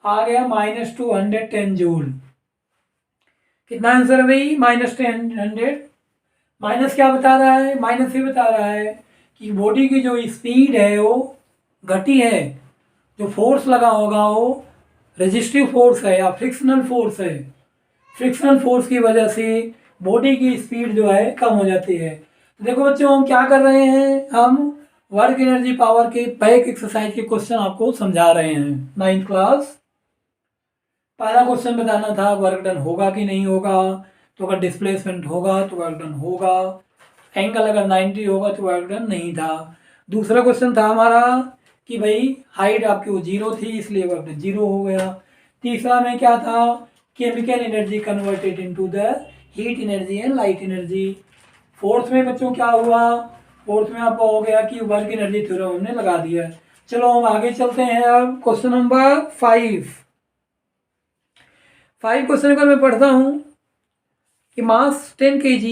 आ गया माइनस 210 जूल। कितना आंसर है भाई? माइनस 100। माइनस क्या बता रहा है? माइनस ये बता रहा है कि बॉडी की जो स्पीड है वो घटी है, जो फोर्स लगा होगा वो रेजिस्टिव फोर्स है या फ्रिक्शनल फोर्स है। फ्रिक्शनल फोर्स की वजह से बॉडी की स्पीड जो है कम हो जाती है। तो देखो बच्चों, हम क्या कर रहे हैं, हम वर्क एनर्जी पावर के बैक एक्सरसाइज के क्वेश्चन आपको समझा रहे हैं। 9th क्लास, पहला क्वेश्चन बताना था वर्क डन होगा कि नहीं होगा। तो अगर डिस्प्लेसमेंट होगा तो वर्क डन होगा, एंगल अगर 90 होगा तो वर्क डन नहीं था। दूसरा क्वेश्चन था हमारा कि भाई हाइट आपकी वो जीरो थी इसलिए वर्क डन जीरो हो गया। तीसरा में क्या था, chemical energy converted into the heat energy and light energy. Fourth में बच्चों क्या हुआ, फोर्थ में आपको हो गया कि वर्क एनर्जी थ्योरम हमने लगा दिया। चलो हम आगे चलते हैं। अब क्वेश्चन नंबर 5 क्वेश्चन का मैं पढ़ता हूँ कि मास 10 kg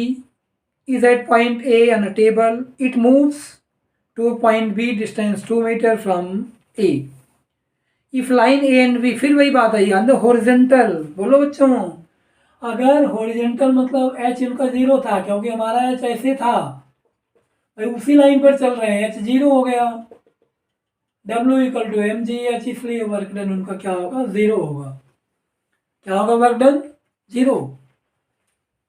is at point A on a table. It moves to point B distance 2 meter from A. If line A and B, फिर वही बात आई, on the horizontal। बोलो बच्चों, अगर horizontal मतलब H इनका जीरो था, क्योंकि हमारा H ऐसे था भाई, उसी लाइन पर चल रहे हैं, H जीरो हो गया। W equal to m ji h, इसलिए वर्क डन उनका क्या होगा, जीरो होगा। क्या होगा वर्क डन? जीरो।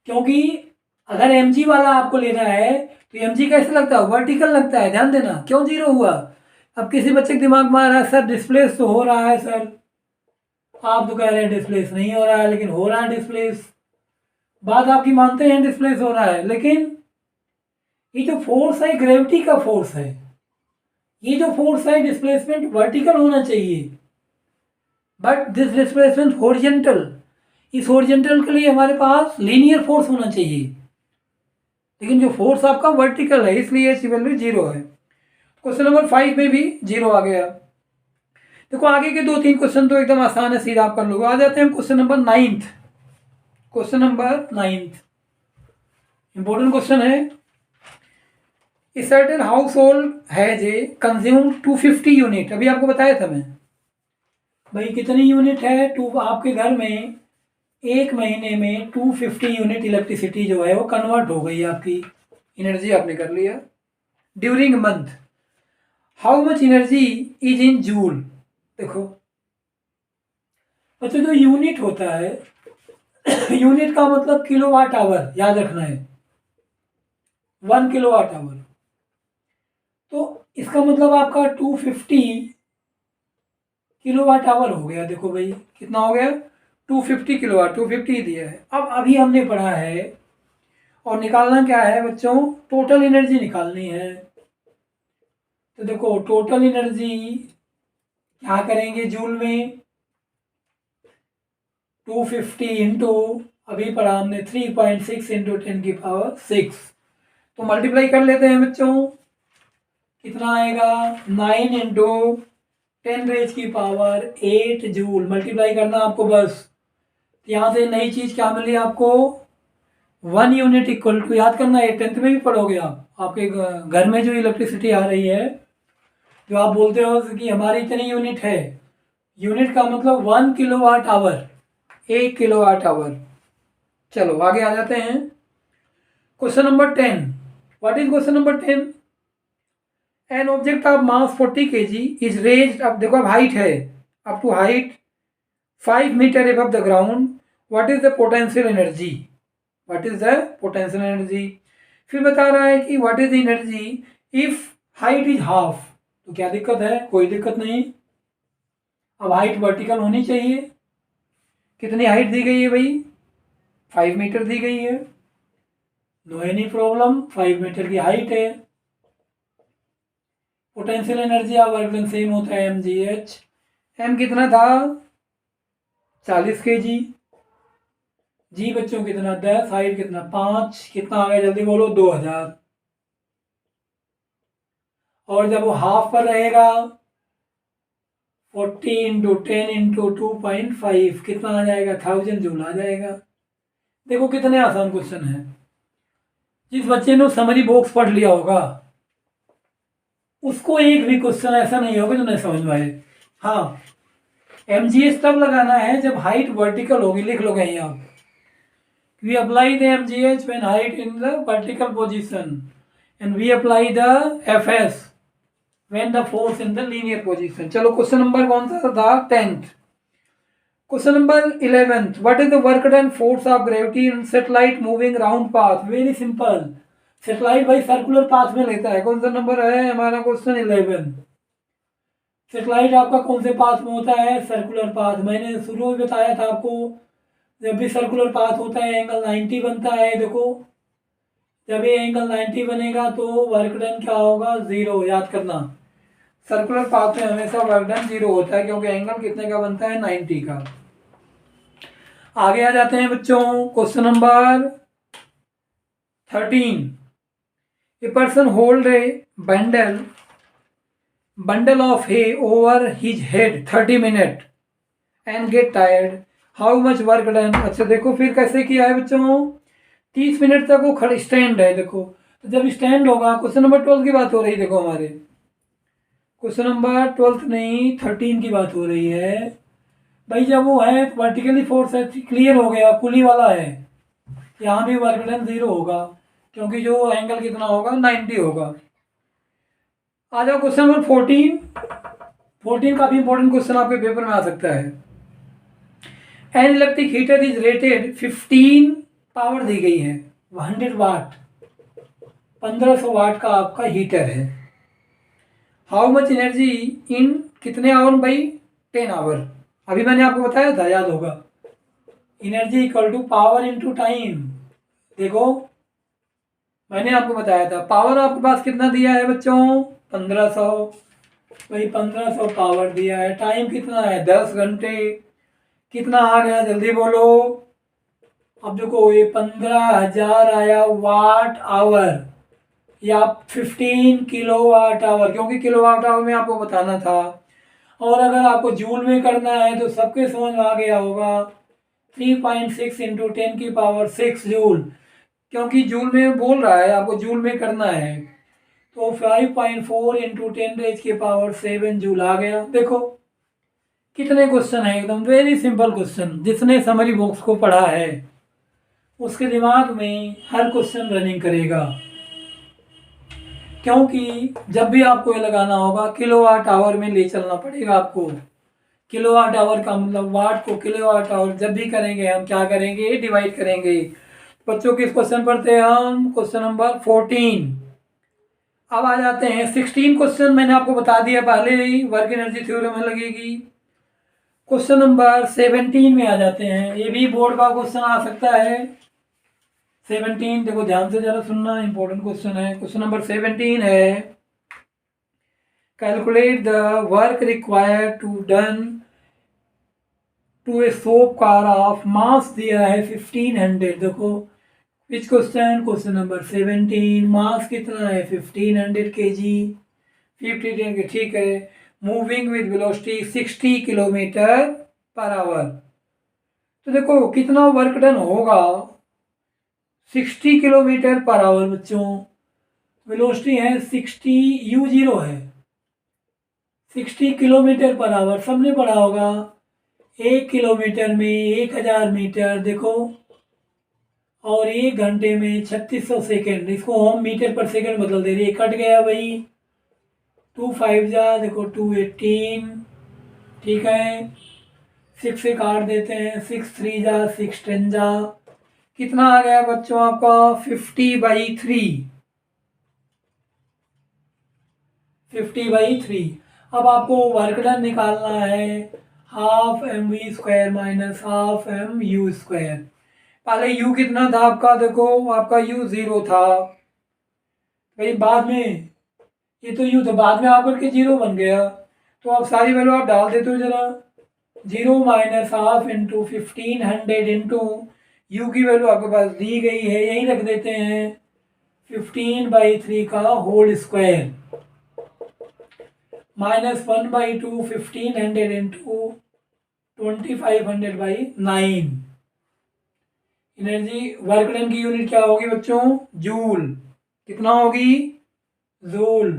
क्योंकि अगर एम वाला आपको लेना है तो एम कैसे लगता है, वर्टिकल लगता है। ध्यान देना, क्यों जीरो हुआ। अब किसी बच्चे के दिमाग में आ रहा है सर डिस्प्लेस तो हो रहा है सर, आप तो कह रहे हैं डिस्प्लेस नहीं हो रहा है, लेकिन हो रहा है डिस्प्लेस। बात आपकी मानते हैं डिस्प्लेस हो रहा है, लेकिन ये जो फोर्स है ग्रेविटी का फोर्स है, ये जो फोर्स है डिस्प्लेसमेंट वर्टिकल होना चाहिए, बट दिस डिस्प्लेसमेंट हॉरिजॉन्टल। इस हॉरिजॉन्टल के लिए हमारे पास लीनियर फोर्स होना चाहिए, लेकिन जो फोर्स आपका वर्टिकल है, इसलिए इसकी वैल्यू जीरो है। क्वेश्चन नंबर 5 में भी जीरो आ गया। देखो आगे के 2-3 क्वेश्चन तो एकदम आसान है, सीधा आप कर लोगे। आ जाते हैं question number 9th। Question number 9th important question है। A certain household has a consume 250 unit. अभी आपको बताया था मैं भाई कितनी यूनिट है, आपके घर में एक महीने में 250 यूनिट इलेक्ट्रिसिटी जो है वो कन्वर्ट हो गई आपकी। एनर्जी आपने कर लिया। During month how much energy is in joule. देखो बच्चों जो यूनिट होता है यूनिट का मतलब किलोवाट आवर याद रखना है, 1 किलोवाट आवर। तो इसका मतलब आपका 250 किलोवाट आवर हो गया। देखो भाई कितना हो गया, 250 किलोवाट, 250 दिया है। अब अभी हमने पढ़ा है और निकालना क्या है बच्चों, टोटल एनर्जी निकालनी है। तो देखो टोटल एनर्जी क्या करेंगे जूल में, 250 इंटू अभी पढ़ा हमने 3.6 इंटू 10⁶। तो मल्टीप्लाई कर लेते हैं बच्चों, कितना आएगा 9 इंटू 10⁸ जूल। मल्टीप्लाई करना आपको बस। यहाँ से नई चीज़ क्या मिली आपको, 1 यूनिट इक्वल टू, याद करना है 10th में भी पढ़ोगे आप, आपके घर में जो इलेक्ट्रिसिटी आ रही है, जो आप बोलते हो कि हमारी इतनी यूनिट है, यूनिट का मतलब 1 किलोवाट आवर, 1 किलोवाट आवर। चलो आगे आ जाते हैं। Question number 10। What is question number 10? An object of mass 40 kg is raised, अब देखो अब हाइट है, up to height 5 metre above the ground. What is the potential energy? What is the potential energy? फिर बता रहा है कि what is the energy if height is half. तो क्या दिक्कत है, कोई दिक्कत नहीं। अब हाइट वर्टिकल होनी चाहिए। कितनी हाइट दी गई है भाई, 5 मीटर दी गई है, नो एनी प्रॉब्लम, 5 मीटर की हाइट है। Potential energy of work done same होता है mgh। m कितना था 40 kg, जी बच्चों कितना 10, हाइट कितना 5, कितना आ गया जल्दी बोलो 2000। और जब वो हाफ पर रहेगा 40 इंटू 10 इंटू 2.5 कितना आ जाएगा 1000 जूल आ जाएगा। देखो कितने आसान क्वेश्चन है। जिस बच्चे ने समरी बॉक्स पढ़ लिया होगा उसको एक भी क्वेश्चन ऐसा नहीं होगा जो नहीं समझ में आए। हाँ mgh तब लगाना है जब हाइट वर्टिकल होगी, लिख लो कहीं आप, we apply the mgh when height in the vertical position and we apply the fs when the force in the linear position। चलो क्वेश्चन नंबर कौन सा था 10th। Question number 11th, what is the work done force of gravity in satellite moving round path. Very simple, satellite भाई circular path में लेता है। कौन सा नंबर है हमारा क्वेश्चन 11। सैटेलाइट आपका कौन से पाथ में होता है, सर्कुलर पाथ। मैंने शुरू में बताया था आपको, जब भी सर्कुलर पाथ होता है एंगल 90 बनता है। देखो जब ये एंगल 90 बनेगा तो वर्क डन क्या होगा 0। याद करना सर्कुलर पाथ में हमेशा वर्क डन 0 होता है क्योंकि एंगल कितने का बनता है 90 का। आगे आ जाते हैं बच्चों, question number 13। A person hold a bundle of hay over his head 30 minutes and get tired, how much work done। अच्छा देखो फिर कैसे किया है बच्चों, 30 मिनट तक वो खड़े स्टैंड है। देखो तो जब स्टैंड होगा, क्वेश्चन नंबर 12 की बात हो रही है। देखो हमारे क्वेश्चन नंबर 12 नहीं 13 की बात हो रही है भाई। जब वो है वर्टिकली फोर्स है, क्लियर हो गया, पुली वाला है, यहाँ भी वर्क डन 0 होगा क्योंकि जो एंगल कितना होगा 90 होगा। आ जाओ क्वेश्चन नंबर 14। 14 काफी इंपॉर्टेंट क्वेश्चन आपके पेपर में आ सकता है। An electric heater is rated 15 power दी गई है 100 वाट, 1500 वाट का आपका हीटर है। हाउ मच एनर्जी इन कितने आवर भाई 10 आवर। अभी मैंने आपको बताया था, याद होगा, energy equal to power into time. देखो मैंने आपको बताया था पावर आपके पास कितना दिया है बच्चों 1500, वही 1500 पावर दिया है। टाइम कितना है 10 घंटे, कितना आ गया जल्दी बोलो। अब देखो ये 15,000 आया वाट आवर या 15 किलोवाट आवर, क्योंकि किलोवाट आवर में आपको बताना था। और अगर आपको जूल में करना है तो सबके समझ में आ गया होगा 3.6 इंटू 10⁶ जूल, क्योंकि जूल में बोल रहा है आपको जूल में करना है। तो 5.4 इंटू 10⁻7 जूल आ गया। देखो कितने क्वेश्चन है, एकदम वेरी सिंपल क्वेश्चन। जिसने समरी बॉक्स को पढ़ा है उसके दिमाग में हर क्वेश्चन रनिंग करेगा। क्योंकि जब भी आपको ये लगाना होगा किलोवाट आवर में ले चलना पड़ेगा आपको। किलोवाट आवर का मतलब वाट को किलोवाट आवर जब भी करेंगे हम क्या करेंगे, डिवाइड करेंगे। बच्चों किस क्वेश्चन पढ़ते हैं हम, क्वेश्चन नंबर 14। अब आ जाते हैं 16 क्वेश्चन, मैंने आपको बता दिया पहले ही, वर्क एनर्जी थ्योरम में लगेगी। क्वेश्चन नंबर 17 में आ जाते हैं, ये भी बोर्ड का क्वेश्चन आ सकता है। 17 देखो ध्यान से जरा सुनना, इंपॉर्टेंट क्वेश्चन है। क्वेश्चन नंबर 17 है, calculate the work required to done to a soap car of mass दिया है 1500। देखो which question, question number 17, mass कितना है 1500 kg, 50 के ठीक है। Moving with velocity 60 kilometre per hour. तो देखो कितना वर्क डन होगा, 60 किलोमीटर पर आवर बच्चों। वेलोसिटी है 60, u0 है 60 किलोमीटर पर आवर, सबने पढ़ा होगा। 1 किलोमीटर में 1000 मीटर देखो, और 1 घंटे में 3600 सेकेंड। इसको हम मीटर पर सेकेंड बदल दे रहे, कट गया भाई। 2 5 जा देखो 218, ठीक है। 6 से काट देते हैं, 6 3 जा 6 10 जा, कितना आ गया बच्चों आपका 50/3। 50/3। अब आपको वर्क डन निकालना है, half mv² minus half mu²। पहले u कितना था आपका, देखो आपका u 0 था भाई, बाद में ये तो u था, बाद में आकर के 0 बन गया। तो आप सारी वैल्यू आप डाल देते हो जरा, 0 minus half into 1500 into you की वैल्यू आपके पास दी गई है, यही रख देते हैं 15/3 का होल स्क्वायर माइनस 1/2 1500 इंटू 2500/9। एनर्जी वर्क डन की यूनिट क्या होगी बच्चों, जूल। कितना होगी, जूल।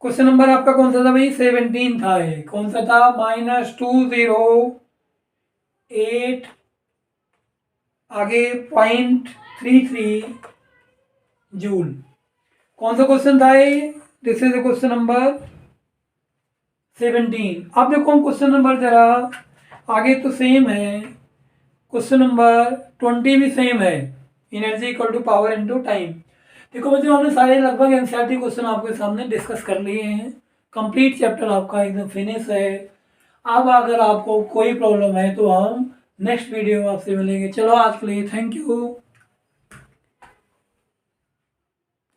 क्वेश्चन नंबर आपका कौन सा था भाई, 17 था ये, कौन सा था, -2008 आगे 0.33 जूल। कौन सा क्वेश्चन था ये, दिस इज क्वेश्चन नंबर 17। अब देखो हम क्वेश्चन नंबर जरा आगे तो सेम है, क्वेश्चन नंबर 20 भी सेम है, energy equal to power into time. देखो बच्चों हमने सारे लगभग एनसीईआरटी क्वेश्चन आपके सामने डिस्कस कर लिए हैं, कंप्लीट चैप्टर आपका एकदम फिनिश है। अब अगर आपको कोई प्रॉब्लम है तो हम नेक्स्ट वीडियो में आपसे मिलेंगे। चलो आज के लिए थैंक यू।